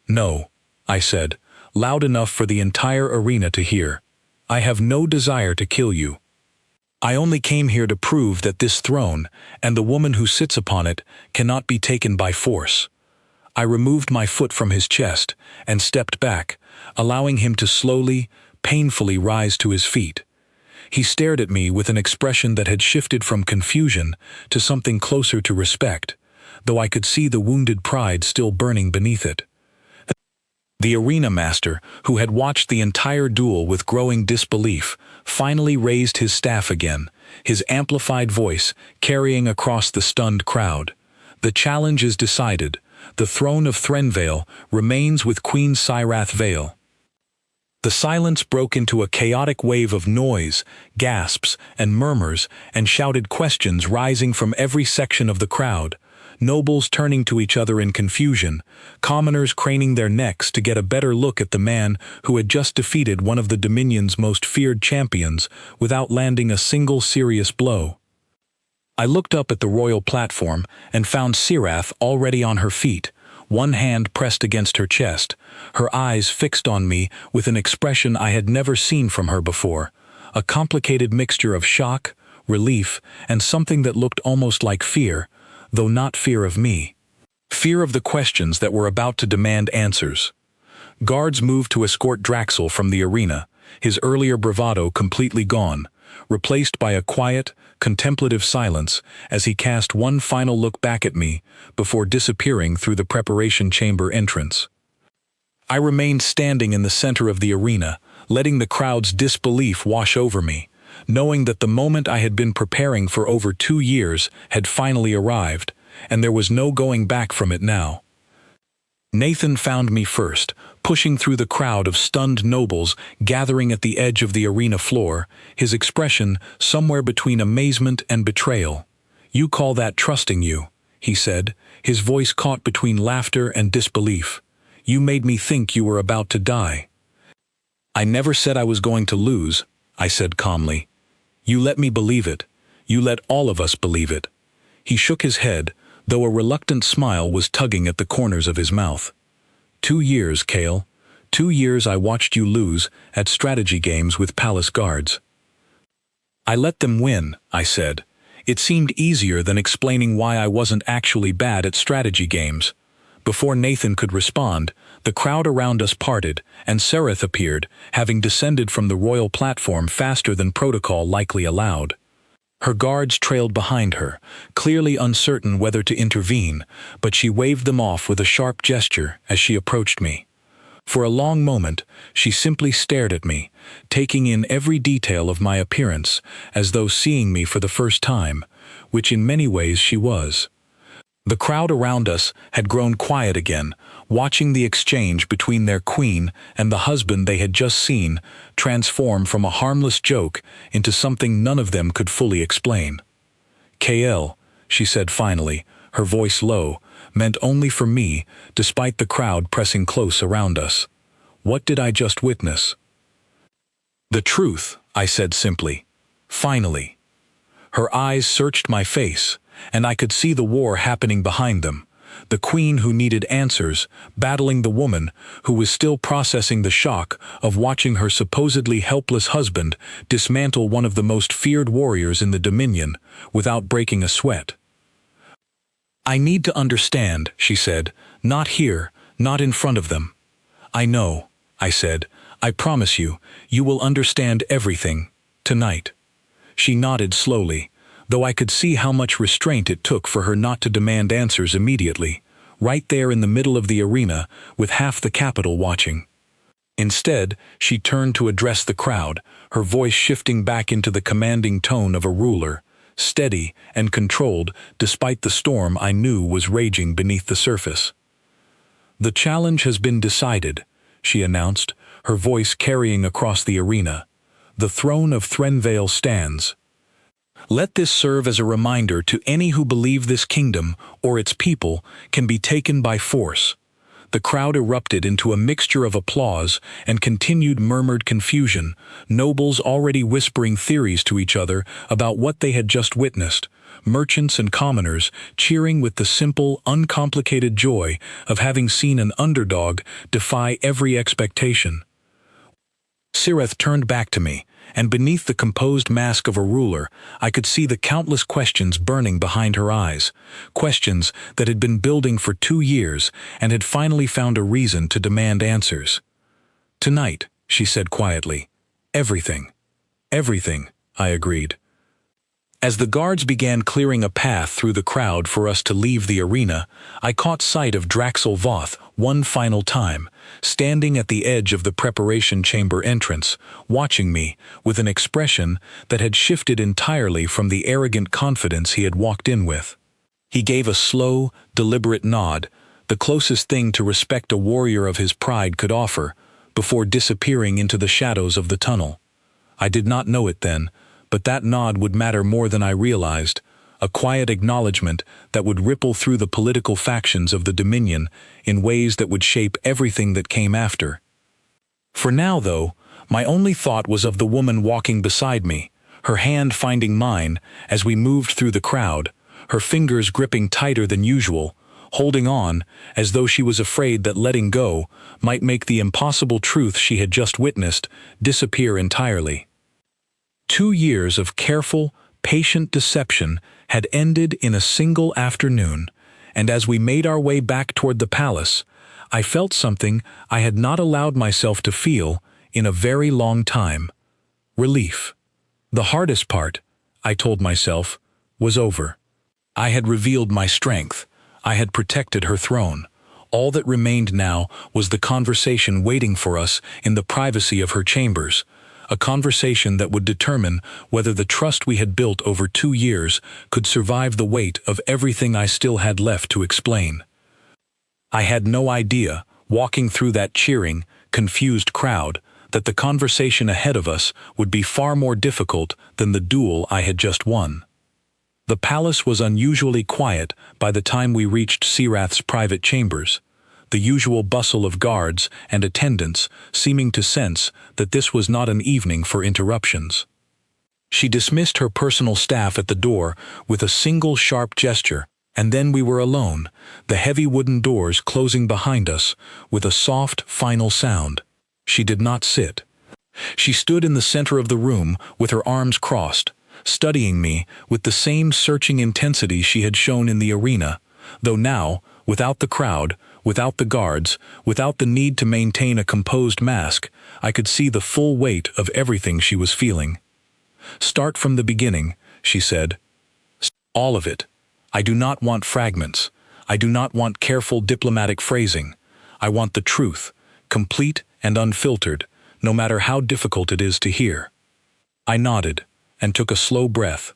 "No," I said, loud enough for the entire arena to hear. "I have no desire to kill you. I only came here to prove that this throne, and the woman who sits upon it, cannot be taken by force." I removed my foot from his chest and stepped back, allowing him to slowly, painfully rise to his feet. He stared at me with an expression that had shifted from confusion to something closer to respect, though I could see the wounded pride still burning beneath it. The arena master, who had watched the entire duel with growing disbelief, finally raised his staff again, his amplified voice carrying across the stunned crowd. "The challenge is decided. The throne of Threnvale remains with Queen Syrath Vale." The silence broke into a chaotic wave of noise, gasps, and murmurs, and shouted questions rising from every section of the crowd. Nobles turning to each other in confusion, commoners craning their necks to get a better look at the man who had just defeated one of the Dominion's most feared champions without landing a single serious blow. I looked up at the royal platform and found Syrath already on her feet, one hand pressed against her chest, her eyes fixed on me with an expression I had never seen from her before, a complicated mixture of shock, relief, and something that looked almost like fear, though not fear of me. Fear of the questions that were about to demand answers. Guards moved to escort Draxel from the arena, his earlier bravado completely gone, replaced by a quiet, contemplative silence as he cast one final look back at me before disappearing through the preparation chamber entrance. I remained standing in the center of the arena, letting the crowd's disbelief wash over me, knowing that the moment I had been preparing for over 2 years had finally arrived, and there was no going back from it now. Nathan found me first, pushing through the crowd of stunned nobles gathering at the edge of the arena floor, his expression somewhere between amazement and betrayal. "You call that trusting you," he said, his voice caught between laughter and disbelief. "You made me think you were about to die." "I never said I was going to lose," I said calmly. "You let me believe it. You let all of us believe it." He shook his head, though a reluctant smile was tugging at the corners of his mouth. 2 years, Kale. 2 years I watched you lose at strategy games with palace guards." "I let them win," I said. It seemed easier than explaining why I wasn't actually bad at strategy games. Before Nathan could respond, the crowd around us parted, and Sereth appeared, having descended from the royal platform faster than protocol likely allowed. Her guards trailed behind her, clearly uncertain whether to intervene, but she waved them off with a sharp gesture as she approached me. For a long moment, she simply stared at me, taking in every detail of my appearance, as though seeing me for the first time, which in many ways she was. The crowd around us had grown quiet again, watching the exchange between their queen and the husband they had just seen transform from a harmless joke into something none of them could fully explain. "KL," she said finally, her voice low, meant only for me, despite the crowd pressing close around us. "What did I just witness?" "The truth," I said simply. "Finally." Her eyes searched my face, and I could see the war happening behind them. The queen who needed answers, battling the woman who was still processing the shock of watching her supposedly helpless husband dismantle one of the most feared warriors in the Dominion without breaking a sweat. "I need to understand," she said, "not here, not in front of them." "I know," I said. "I promise you, you will understand everything, tonight." She nodded slowly, though I could see how much restraint it took for her not to demand answers immediately, right there in the middle of the arena with half the capital watching. Instead, she turned to address the crowd, her voice shifting back into the commanding tone of a ruler, steady and controlled despite the storm I knew was raging beneath the surface. "The challenge has been decided," she announced, her voice carrying across the arena. "The throne of Threnvale stands. Let this serve as a reminder to any who believe this kingdom, or its people, can be taken by force." The crowd erupted into a mixture of applause and continued murmured confusion, nobles already whispering theories to each other about what they had just witnessed, merchants and commoners cheering with the simple, uncomplicated joy of having seen an underdog defy every expectation. Sereth turned back to me, and beneath the composed mask of a ruler, I could see the countless questions burning behind her eyes, questions that had been building for 2 years and had finally found a reason to demand answers. "Tonight," she said quietly. "Everything." "Everything," I agreed. As the guards began clearing a path through the crowd for us to leave the arena, I caught sight of Draxel Voth one final time, standing at the edge of the preparation chamber entrance, watching me with an expression that had shifted entirely from the arrogant confidence he had walked in with. He gave a slow, deliberate nod, the closest thing to respect a warrior of his pride could offer, before disappearing into the shadows of the tunnel. I did not know it then, but that nod would matter more than I realized, a quiet acknowledgement that would ripple through the political factions of the Dominion in ways that would shape everything that came after. For now, though, my only thought was of the woman walking beside me, her hand finding mine as we moved through the crowd, her fingers gripping tighter than usual, holding on as though she was afraid that letting go might make the impossible truth she had just witnessed disappear entirely. 2 years of careful, patient deception had ended in a single afternoon, and as we made our way back toward the palace, I felt something I had not allowed myself to feel in a very long time: relief. The hardest part, I told myself, was over. I had revealed my strength. I had protected her throne. All that remained now was the conversation waiting for us in the privacy of her chambers, a conversation that would determine whether the trust we had built over 2 years could survive the weight of everything I still had left to explain. I had no idea, walking through that cheering, confused crowd, that the conversation ahead of us would be far more difficult than the duel I had just won. The palace was unusually quiet by the time we reached Sirath's private chambers, the usual bustle of guards and attendants seeming to sense that this was not an evening for interruptions. She dismissed her personal staff at the door with a single sharp gesture, and then we were alone, the heavy wooden doors closing behind us with a soft, final sound. She did not sit. She stood in the center of the room with her arms crossed, studying me with the same searching intensity she had shown in the arena, though now, without the crowd, without the guards, without the need to maintain a composed mask, I could see the full weight of everything she was feeling. "Start from the beginning," she said. "All of it. I do not want fragments. I do not want careful diplomatic phrasing. I want the truth, complete and unfiltered, no matter how difficult it is to hear." I nodded and took a slow breath,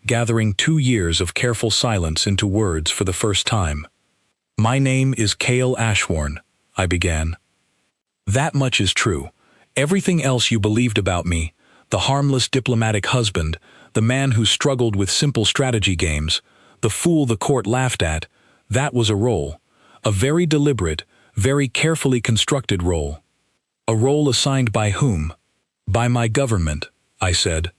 gathering 2 years of careful silence into words for the first time. "My name is Cale Ashworn," I began. "That much is true. Everything else you believed about me, the harmless diplomatic husband, the man who struggled with simple strategy games, the fool the court laughed at, that was a role. A very deliberate, very carefully constructed role. A role assigned by whom? By my government," I said.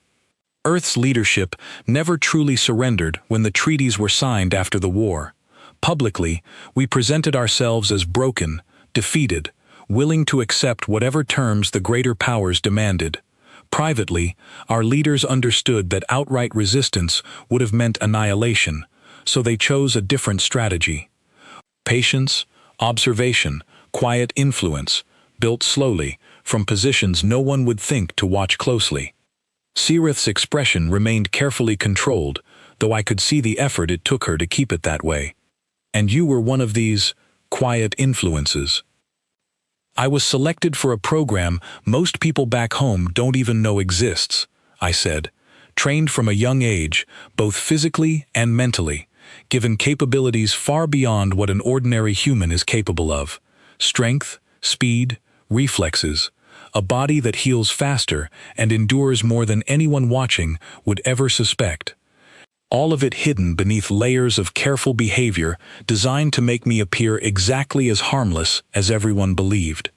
"Earth's leadership never truly surrendered when the treaties were signed after the war. Publicly, we presented ourselves as broken, defeated, willing to accept whatever terms the greater powers demanded. Privately, our leaders understood that outright resistance would have meant annihilation, so they chose a different strategy. Patience, observation, quiet influence, built slowly, from positions no one would think to watch closely. Sirath's expression remained carefully controlled, though I could see the effort it took her to keep it that way. And you were one of these quiet influences. I was selected for a program most people back home don't even know exists," I said, "trained from a young age, both physically and mentally, given capabilities far beyond what an ordinary human is capable of. Strength, speed, reflexes, a body that heals faster and endures more than anyone watching would ever suspect. All of it hidden beneath layers of careful behavior designed to make me appear exactly as harmless as everyone believed.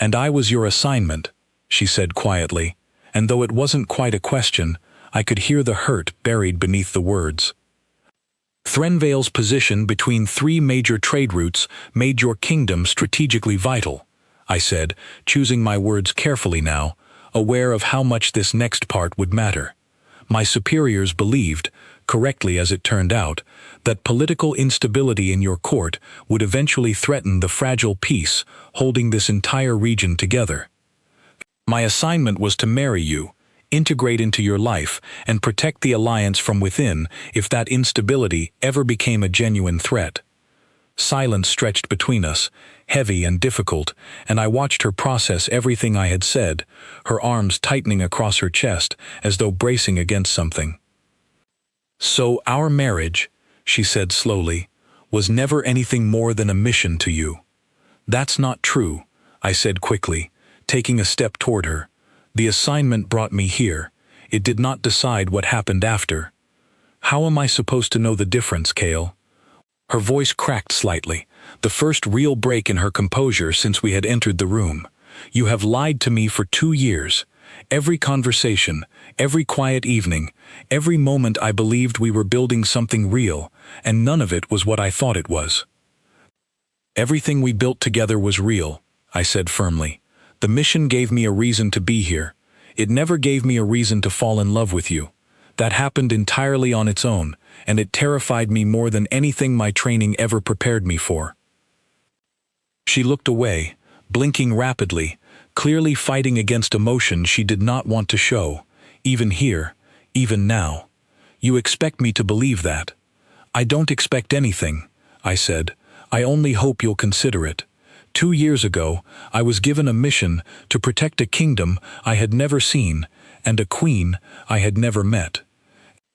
And I was your assignment," she said quietly, and though it wasn't quite a question, I could hear the hurt buried beneath the words. "Threnvale's position between 3 major trade routes made your kingdom strategically vital," I said, choosing my words carefully now, aware of how much this next part would matter. My superiors believed, correctly as it turned out, that political instability in your court would eventually threaten the fragile peace holding this entire region together. My assignment was to marry you, integrate into your life, and protect the alliance from within if that instability ever became a genuine threat. Silence stretched between us, heavy and difficult, and I watched her process everything I had said, her arms tightening across her chest as though bracing against something. "So our marriage," she said slowly, "was never anything more than a mission to you." "That's not true," I said quickly, taking a step toward her. "The assignment brought me here. It did not decide what happened after." "How am I supposed to know the difference, Cale?" Her voice cracked slightly, the first real break in her composure since we had entered the room. "You have lied to me for 2 years. Every conversation, every quiet evening, every moment I believed we were building something real, and none of it was what I thought it was." "Everything we built together was real," I said firmly. "The mission gave me a reason to be here. It never gave me a reason to fall in love with you. That happened entirely on its own, and it terrified me more than anything my training ever prepared me for." She looked away, blinking rapidly, clearly fighting against emotion she did not want to show, even here, even now. You expect me to believe that. I don't expect anything, I said. I only hope you'll consider it. 2 years ago, I was given a mission to protect a kingdom I had never seen and a queen I had never met.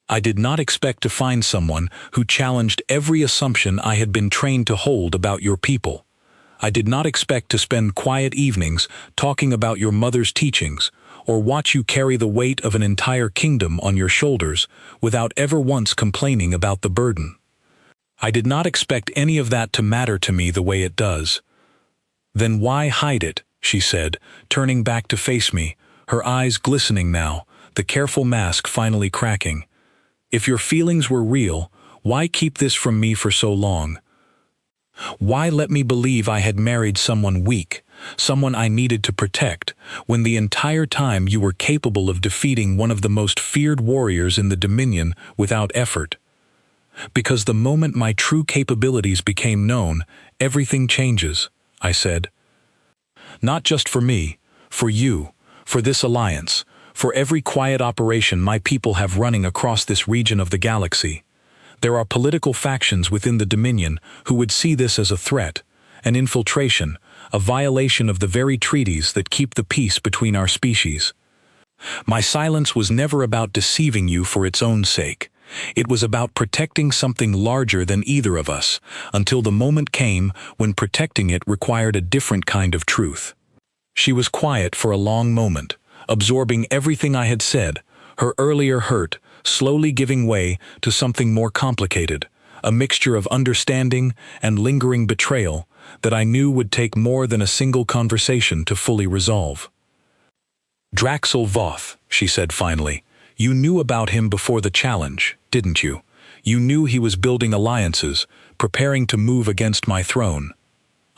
I did not expect to find someone who challenged every assumption I had been trained to hold about your people. I did not expect to spend quiet evenings talking about your mother's teachings, or watch you carry the weight of an entire kingdom on your shoulders without ever once complaining about the burden. I did not expect any of that to matter to me the way it does. Then why hide it, she said, turning back to face me, her eyes glistening now, the careful mask finally cracking. If your feelings were real, why keep this from me for so long? Why let me believe I had married someone weak, someone I needed to protect, when the entire time you were capable of defeating one of the most feared warriors in the Dominion without effort? Because the moment my true capabilities became known, everything changes, I said. Not just for me, for you, for this alliance, for every quiet operation my people have running across this region of the galaxy. There are political factions within the Dominion who would see this as a threat, an infiltration, a violation of the very treaties that keep the peace between our species. My silence was never about deceiving you for its own sake. It was about protecting something larger than either of us, until the moment came when protecting it required a different kind of truth. She was quiet for a long moment, absorbing everything I had said, her earlier hurt slowly giving way to something more complicated, a mixture of understanding and lingering betrayal that I knew would take more than a single conversation to fully resolve. Draxel Voth, she said finally, you knew about him before the challenge, didn't you? You knew he was building alliances, preparing to move against my throne.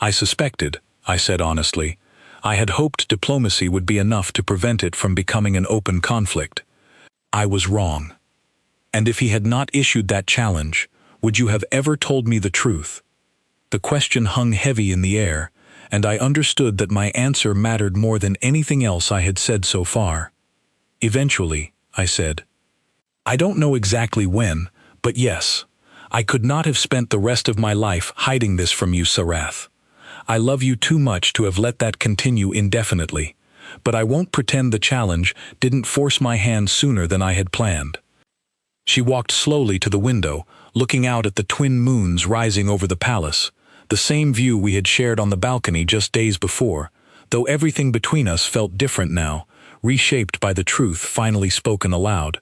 I suspected, I said honestly. I had hoped diplomacy would be enough to prevent it from becoming an open conflict. I was wrong. And if he had not issued that challenge, would you have ever told me the truth? The question hung heavy in the air, and I understood that my answer mattered more than anything else I had said so far. Eventually, I said. I don't know exactly when, but yes, I could not have spent the rest of my life hiding this from you, Sarath. I love you too much to have let that continue indefinitely, but I won't pretend the challenge didn't force my hand sooner than I had planned. She walked slowly to the window, looking out at the twin moons rising over the palace, the same view we had shared on the balcony just days before, though everything between us felt different now, reshaped by the truth finally spoken aloud.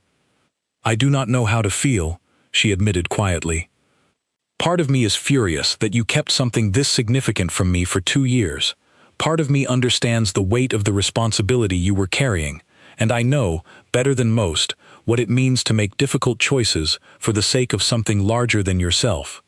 I do not know how to feel, she admitted quietly. Part of me is furious that you kept something this significant from me for 2 years. Part of me understands the weight of the responsibility you were carrying, and I know, better than most, what it means to make difficult choices for the sake of something larger than yourself.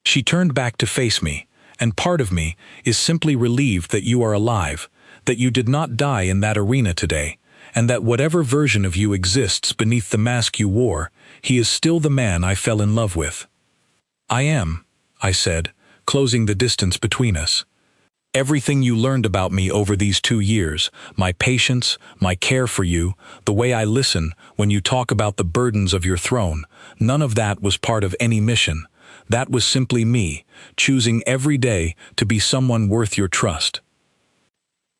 She turned back to face me, and part of me is simply relieved that you are alive, that you did not die in that arena today, and that whatever version of you exists beneath the mask you wore, he is still the man I fell in love with. I am, I said, closing the distance between us. Everything you learned about me over these 2 years, my patience, my care for you, the way I listen when you talk about the burdens of your throne, none of that was part of any mission. That was simply me, choosing every day to be someone worth your trust.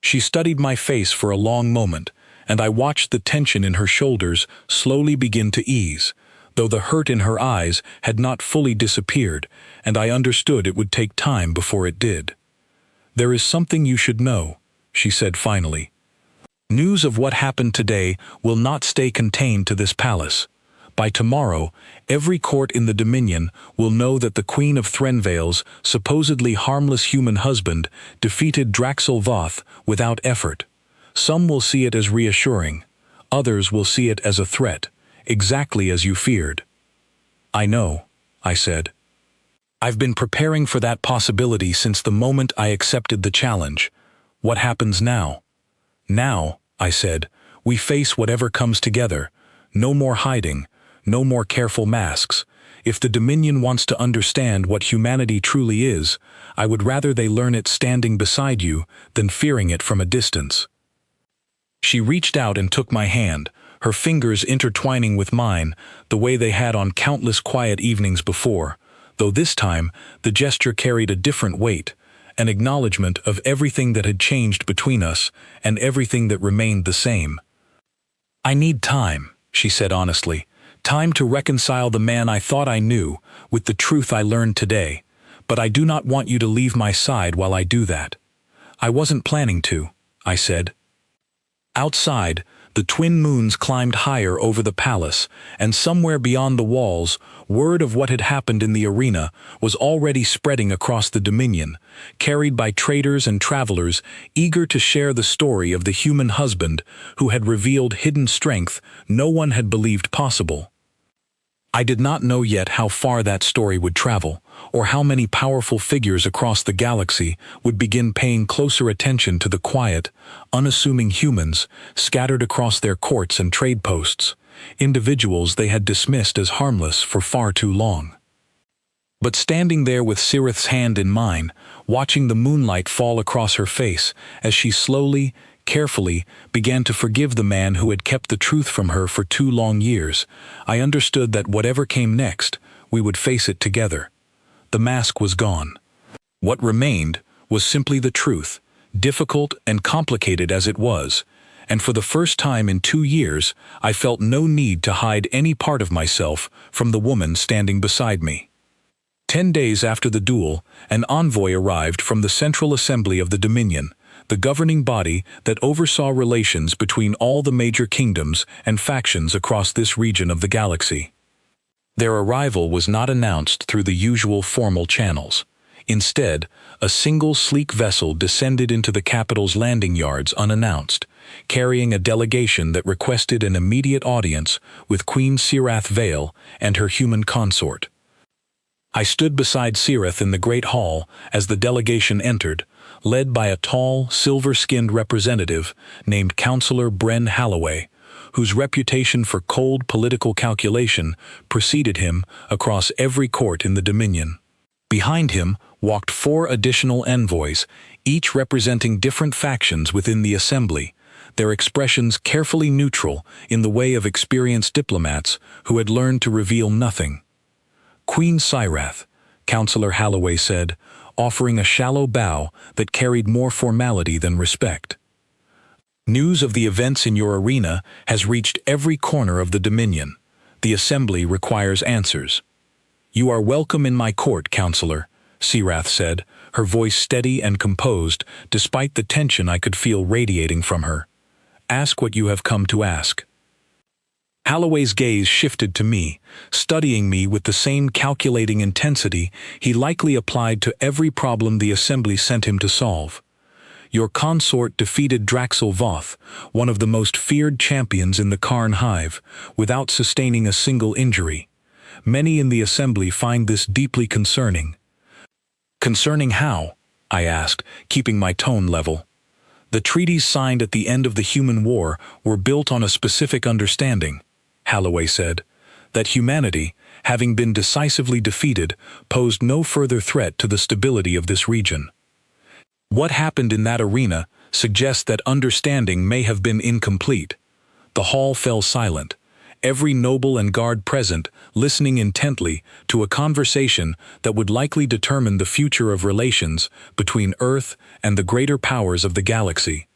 She studied my face for a long moment, and I watched the tension in her shoulders slowly begin to ease, though the hurt in her eyes had not fully disappeared, and I understood it would take time before it did. There is something you should know, she said finally. News of what happened today will not stay contained to this palace. By tomorrow, every court in the Dominion will know that the Queen of Threnvale's supposedly harmless human husband defeated Draxel Voth without effort. Some will see it as reassuring. Others will see it as a threat, exactly as you feared. I know, I said. I've been preparing for that possibility since the moment I accepted the challenge. What happens now? Now, I said, we face whatever comes together. No more hiding, no more careful masks. If the Dominion wants to understand what humanity truly is, I would rather they learn it standing beside you than fearing it from a distance. She reached out and took my hand, her fingers intertwining with mine the way they had on countless quiet evenings before, though this time the gesture carried a different weight, an acknowledgement of everything that had changed between us and everything that remained the same. "I need time," she said honestly, "time to reconcile the man I thought I knew with the truth I learned today, but I do not want you to leave my side while I do that." "I wasn't planning to," I said. Outside, the twin moons climbed higher over the palace, and somewhere beyond the walls, word of what had happened in the arena was already spreading across the Dominion, carried by traders and travelers eager to share the story of the human husband who had revealed hidden strength no one had believed possible. I did not know yet how far that story would travel, or how many powerful figures across the galaxy would begin paying closer attention to the quiet, unassuming humans scattered across their courts and trade posts, individuals they had dismissed as harmless for far too long. But standing there with Cirith's hand in mine, watching the moonlight fall across her face as she slowly, carefully began to forgive the man who had kept the truth from her for 2 long years, I understood that whatever came next, we would face it together. The mask was gone. What remained was simply the truth, difficult and complicated as it was, and for the first time in 2 years, I felt no need to hide any part of myself from the woman standing beside me. 10 days after the duel, an envoy arrived from the Central Assembly of the Dominion, the governing body that oversaw relations between all the major kingdoms and factions across this region of the galaxy. Their arrival was not announced through the usual formal channels. Instead, a single sleek vessel descended into the capital's landing yards unannounced, carrying a delegation that requested an immediate audience with Queen Cirith Vale and her human consort. I stood beside Cirith in the Great Hall as the delegation entered, led by a tall, silver-skinned representative named Councillor Bren Halloway, whose reputation for cold political calculation preceded him across every court in the Dominion. Behind him walked 4 additional envoys, each representing different factions within the assembly, their expressions carefully neutral in the way of experienced diplomats who had learned to reveal nothing. "Queen Cirith," Councillor Halloway said, offering a shallow bow that carried more formality than respect. "News of the events in your arena has reached every corner of the Dominion. The Assembly requires answers." "You are welcome in my court, Councillor," Cirith said, her voice steady and composed despite the tension I could feel radiating from her. "Ask what you have come to ask." Halloway's gaze shifted to me, studying me with the same calculating intensity he likely applied to every problem the Assembly sent him to solve. "Your consort defeated Draxel Voth, one of the most feared champions in the Karn Hive, without sustaining a single injury. Many in the Assembly find this deeply concerning." "Concerning how?" I asked, keeping my tone level. "The treaties signed at the end of the Human War were built on a specific understanding," Halloway said, "that humanity, having been decisively defeated, posed no further threat to the stability of this region. What happened in that arena suggests that understanding may have been incomplete." The hall fell silent, every noble and guard present listening intently to a conversation that would likely determine the future of relations between Earth and the greater powers of the galaxy.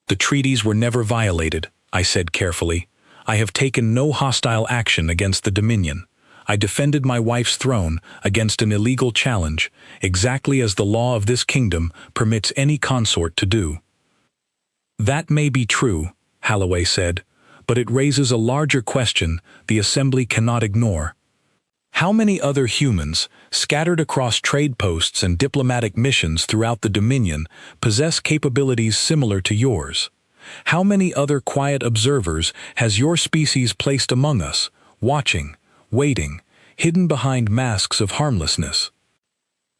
"The treaties were never violated," I said carefully. "I have taken no hostile action against the Dominion. I defended my wife's throne against an illegal challenge, exactly as the law of this kingdom permits any consort to do." "That may be true," Halloway said, "but it raises a larger question the Assembly cannot ignore. How many other humans, scattered across trade posts and diplomatic missions throughout the Dominion, possess capabilities similar to yours? How many other quiet observers has your species placed among us, watching, waiting, hidden behind masks of harmlessness?"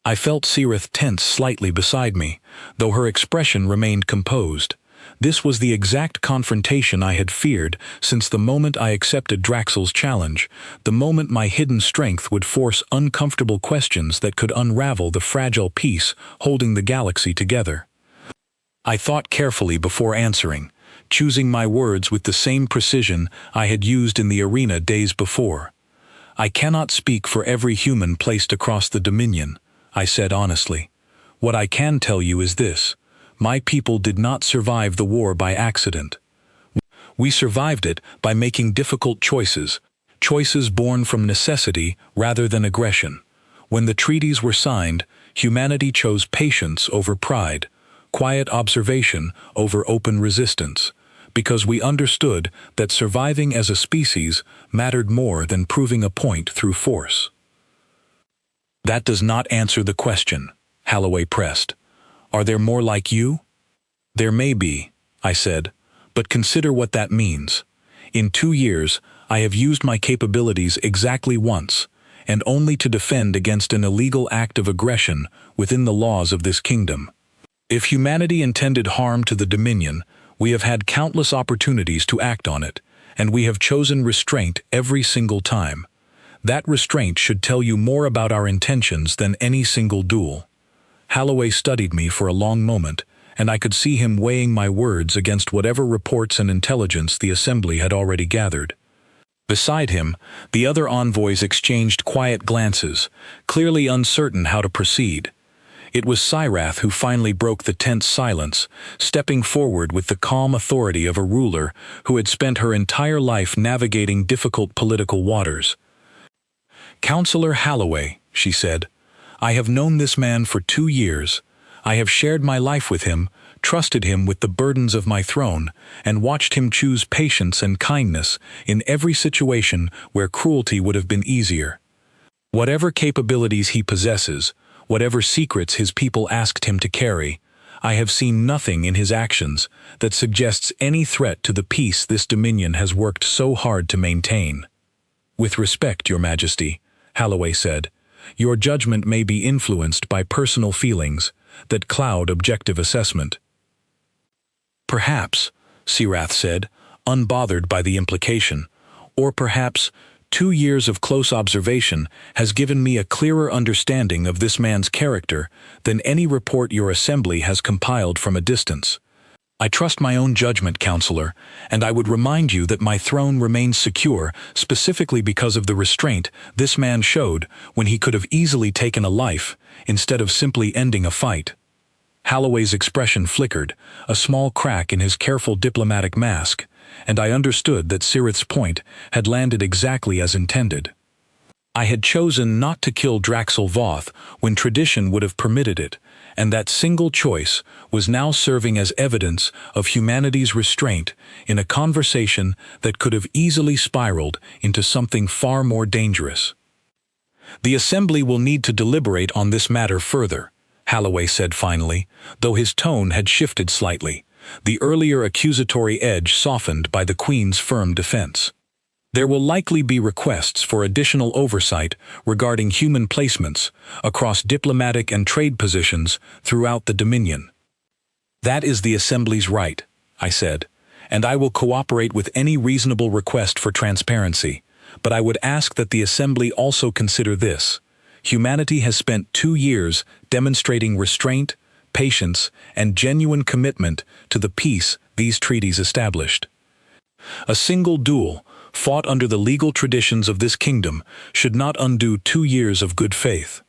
I felt Cirith tense slightly beside me, though her expression remained composed. This was the exact confrontation I had feared since the moment I accepted Draxel's challenge, the moment my hidden strength would force uncomfortable questions that could unravel the fragile peace holding the galaxy together. I thought carefully before answering, choosing my words with the same precision I had used in the arena days before. "I cannot speak for every human placed across the Dominion," I said honestly. "What I can tell you is this: my people did not survive the war by accident. We survived it by making difficult choices, choices born from necessity rather than aggression. When the treaties were signed, humanity chose patience over pride, quiet observation over open resistance, because we understood that surviving as a species mattered more than proving a point through force." "That does not answer the question," Holloway pressed. "Are there more like you?" "There may be," I said, "but consider what that means. In 2 years, I have used my capabilities exactly once, and only to defend against an illegal act of aggression within the laws of this kingdom. If humanity intended harm to the Dominion, we have had countless opportunities to act on it, and we have chosen restraint every single time. That restraint should tell you more about our intentions than any single duel." Holloway studied me for a long moment, and I could see him weighing my words against whatever reports and intelligence the assembly had already gathered. Beside him, the other envoys exchanged quiet glances, clearly uncertain how to proceed. It was Sirath who finally broke the tense silence, stepping forward with the calm authority of a ruler who had spent her entire life navigating difficult political waters. "Counselor Holloway," she said, "I have known this man for 2 years. I have shared my life with him, trusted him with the burdens of my throne, and watched him choose patience and kindness in every situation where cruelty would have been easier. Whatever capabilities he possesses, whatever secrets his people asked him to carry, I have seen nothing in his actions that suggests any threat to the peace this Dominion has worked so hard to maintain." "With respect, Your Majesty," Holloway said, "your judgment may be influenced by personal feelings that cloud objective assessment." "Perhaps," Sirath said, unbothered by the implication, "or perhaps 2 years of close observation has given me a clearer understanding of this man's character than any report your assembly has compiled from a distance. I trust my own judgment, Counselor, and I would remind you that my throne remains secure specifically because of the restraint this man showed when he could have easily taken a life instead of simply ending a fight." Holloway's expression flickered, a small crack in his careful diplomatic mask, and I understood that Sirath's point had landed exactly as intended. I had chosen not to kill Draxel Voth when tradition would have permitted it, and that single choice was now serving as evidence of humanity's restraint in a conversation that could have easily spiraled into something far more dangerous. "The Assembly will need to deliberate on this matter further," Holloway said finally, though his tone had shifted slightly, the earlier accusatory edge softened by the Queen's firm defense. "There will likely be requests for additional oversight regarding human placements across diplomatic and trade positions throughout the Dominion." "That is the Assembly's right," I said, "and I will cooperate with any reasonable request for transparency, but I would ask that the Assembly also consider this. Humanity has spent 2 years demonstrating restraint, patience, and genuine commitment to the peace these treaties established. A single duel, fought under the legal traditions of this kingdom, should not undo 2 years of good faith."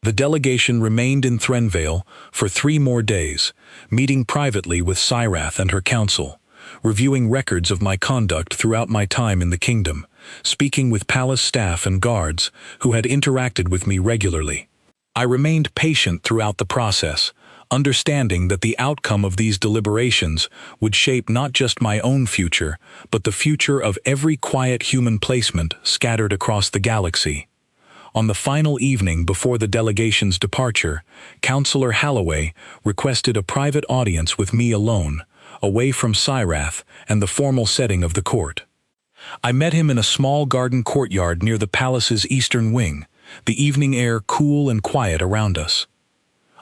The delegation remained in Threnvale for 3 more days, meeting privately with Sirath and her council, reviewing records of my conduct throughout my time in the kingdom, speaking with palace staff and guards who had interacted with me regularly. I remained patient throughout the process, understanding that the outcome of these deliberations would shape not just my own future, but the future of every quiet human placement scattered across the galaxy. On the final evening before the delegation's departure, Counselor Holloway requested a private audience with me alone, away from Sirath and the formal setting of the court. I met him in a small garden courtyard near the palace's eastern wing, the evening air cool and quiet around us.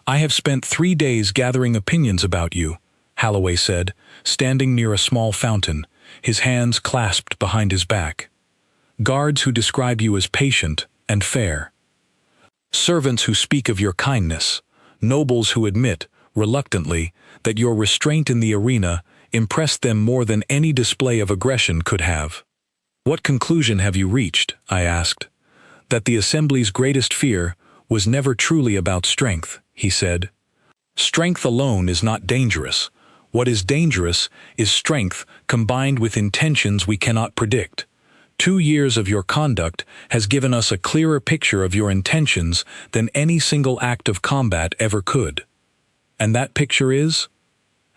"I have spent 3 days gathering opinions about you," Holloway said, standing near a small fountain, his hands clasped behind his back. "Guards who describe you as patient and fair. Servants who speak of your kindness. Nobles who admit, reluctantly, that your restraint in the arena impressed them more than any display of aggression could have. "What conclusion have you reached?" I asked. "That the Assembly's greatest fear was never truly about strength," he said. "Strength alone is not dangerous. What is dangerous is strength combined with intentions we cannot predict. 2 years of your conduct has given us a clearer picture of your intentions than any single act of combat ever could." "And that picture is?"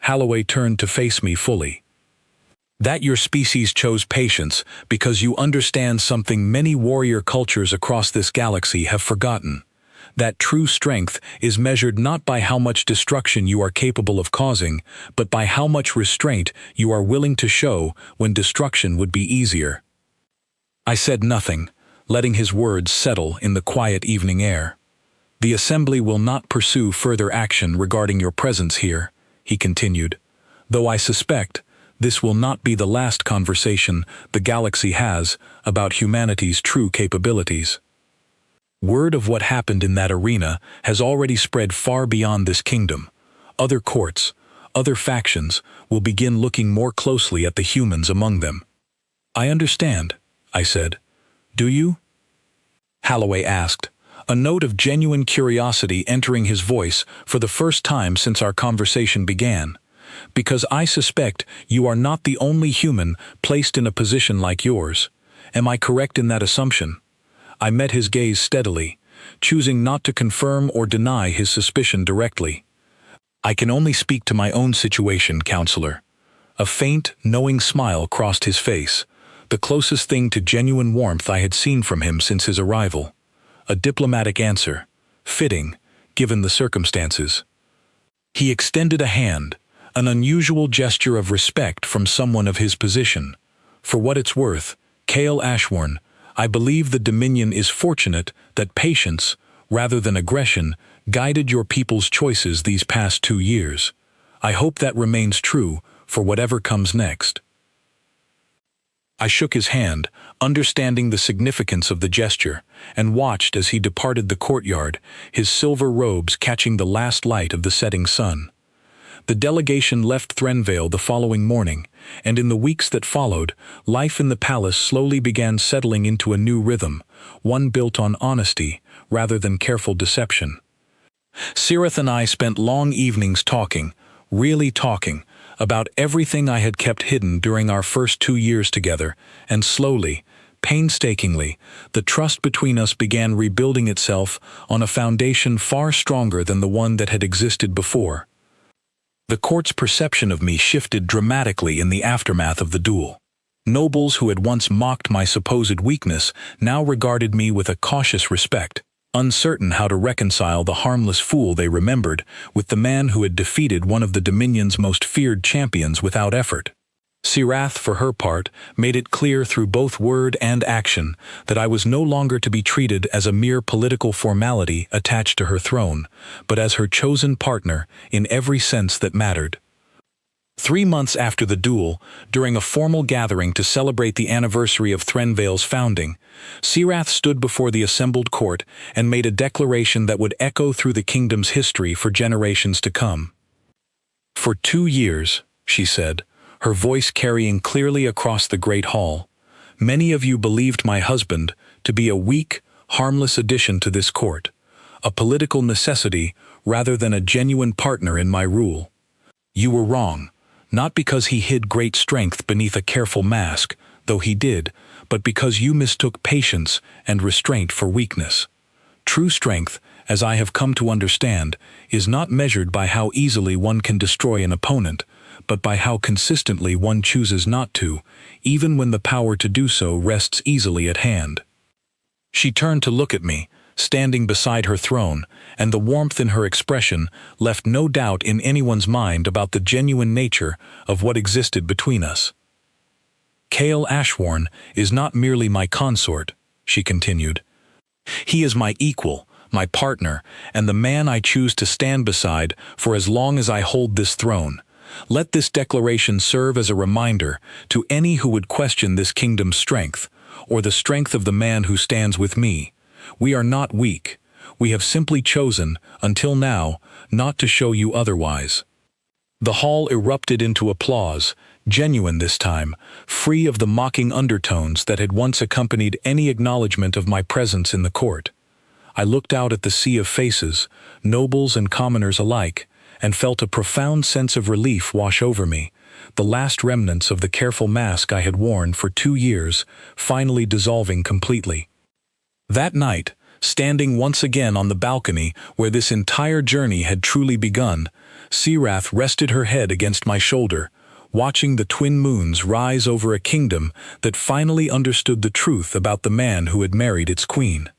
Holloway turned to face me fully. "That your species chose patience because you understand something many warrior cultures across this galaxy have forgotten. That true strength is measured not by how much destruction you are capable of causing, but by how much restraint you are willing to show when destruction would be easier." I said nothing, letting his words settle in the quiet evening air. "The Assembly will not pursue further action regarding your presence here," he continued, "though I suspect this will not be the last conversation the galaxy has about humanity's true capabilities. Word of what happened in that arena has already spread far beyond this kingdom. Other courts, other factions will begin looking more closely at the humans among them." "I understand," I said. "Do you?" Holloway asked, a note of genuine curiosity entering his voice for the first time since our conversation began. "Because I suspect you are not the only human placed in a position like yours. Am I correct in that assumption?" I met his gaze steadily, choosing not to confirm or deny his suspicion directly. "I can only speak to my own situation, Counselor." A faint, knowing smile crossed his face, the closest thing to genuine warmth I had seen from him since his arrival. A diplomatic answer, fitting, given the circumstances. He extended a hand, an unusual gesture of respect from someone of his position. "For what it's worth, Kale Ashworn, I believe the Dominion is fortunate that patience, rather than aggression, guided your people's choices these past 2 years. I hope that remains true for whatever comes next." I shook his hand, understanding the significance of the gesture, and watched as he departed the courtyard, his silver robes catching the last light of the setting sun. The delegation left Threnvale the following morning, and in the weeks that followed, life in the palace slowly began settling into a new rhythm, one built on honesty rather than careful deception. Sirith and I spent long evenings talking, really talking, about everything I had kept hidden during our first 2 years together, and slowly, painstakingly, the trust between us began rebuilding itself on a foundation far stronger than the one that had existed before. The court's perception of me shifted dramatically in the aftermath of the duel. Nobles who had once mocked my supposed weakness now regarded me with a cautious respect, uncertain how to reconcile the harmless fool they remembered with the man who had defeated one of the Dominion's most feared champions without effort. Sirath, for her part, made it clear through both word and action that I was no longer to be treated as a mere political formality attached to her throne, but as her chosen partner in every sense that mattered. 3 months after the duel, during a formal gathering to celebrate the anniversary of Threnvale's founding, Sirath stood before the assembled court and made a declaration that would echo through the kingdom's history for generations to come. "For 2 years," she said, her voice carrying clearly across the great hall, "many of you believed my husband to be a weak, harmless addition to this court, a political necessity rather than a genuine partner in my rule. You were wrong. Not because he hid great strength beneath a careful mask, though he did, but because you mistook patience and restraint for weakness. True strength, as I have come to understand, is not measured by how easily one can destroy an opponent, but by how consistently one chooses not to, even when the power to do so rests easily at hand." She turned to look at me, standing beside her throne, and the warmth in her expression left no doubt in anyone's mind about the genuine nature of what existed between us. "Kale Ashworn is not merely my consort," she continued. "He is my equal, my partner, and the man I choose to stand beside for as long as I hold this throne. Let this declaration serve as a reminder to any who would question this kingdom's strength, or the strength of the man who stands with me. We are not weak. We have simply chosen, until now, not to show you otherwise." The hall erupted into applause, genuine this time, free of the mocking undertones that had once accompanied any acknowledgement of my presence in the court. I looked out at the sea of faces, nobles and commoners alike, and felt a profound sense of relief wash over me, the last remnants of the careful mask I had worn for 2 years finally dissolving completely. That night, standing once again on the balcony where this entire journey had truly begun, Sirath rested her head against my shoulder, watching the twin moons rise over a kingdom that finally understood the truth about the man who had married its queen.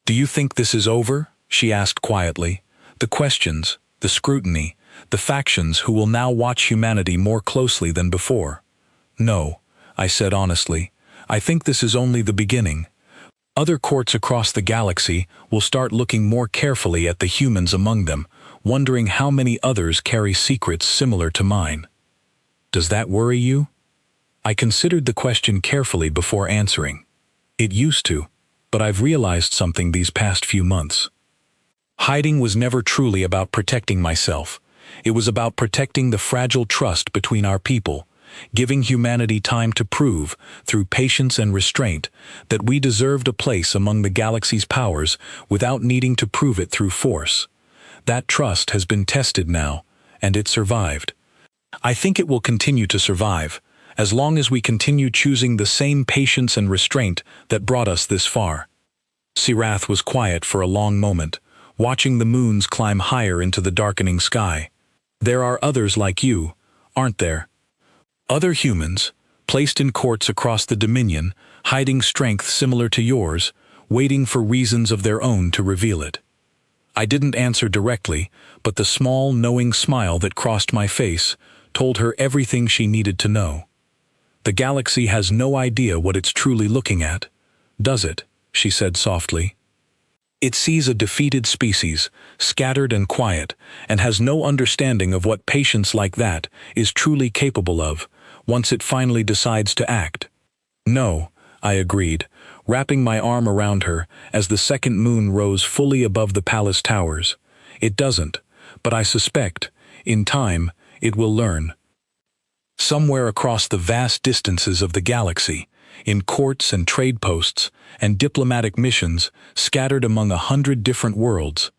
"Do you think this is over?" she asked quietly. "The questions, the scrutiny, the factions who will now watch humanity more closely than before." "No," I said honestly. "I think this is only the beginning. Other courts across the galaxy will start looking more carefully at the humans among them, wondering how many others carry secrets similar to mine." "Does that worry you?" I considered the question carefully before answering. "It used to, but I've realized something these past few months. Hiding was never truly about protecting myself. It was about protecting the fragile trust between our people, giving humanity time to prove, through patience and restraint, that we deserved a place among the galaxy's powers without needing to prove it through force. That trust has been tested now, and it survived. I think it will continue to survive, as long as we continue choosing the same patience and restraint that brought us this far." Sirath was quiet for a long moment, watching the moons climb higher into the darkening sky. "There are others like you, aren't there? Other humans, placed in courts across the Dominion, hiding strength similar to yours, waiting for reasons of their own to reveal it." I didn't answer directly, but the small, knowing smile that crossed my face told her everything she needed to know. "The galaxy has no idea what it's truly looking at, does it?" she said softly. "It sees a defeated species, scattered and quiet, and has no understanding of what patience like that is truly capable of, once it finally decides to act." "No," I agreed, wrapping my arm around her as the second moon rose fully above the palace towers. "It doesn't, but I suspect, in time, it will learn." Somewhere across the vast distances of the galaxy, in courts and trade posts and diplomatic missions scattered among 100 different worlds,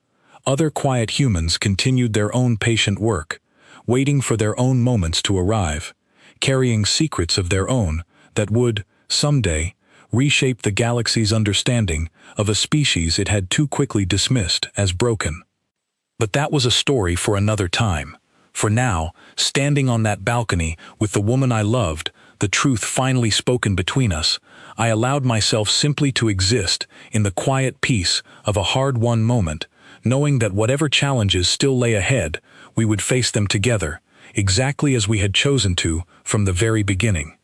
other quiet humans continued their own patient work, waiting for their own moments to arrive, carrying secrets of their own that would, someday, reshape the galaxy's understanding of a species it had too quickly dismissed as broken. But that was a story for another time. For now, standing on that balcony with the woman I loved, the truth finally spoken between us, I allowed myself simply to exist in the quiet peace of a hard-won moment, knowing that whatever challenges still lay ahead, we would face them together, exactly as we had chosen to from the very beginning.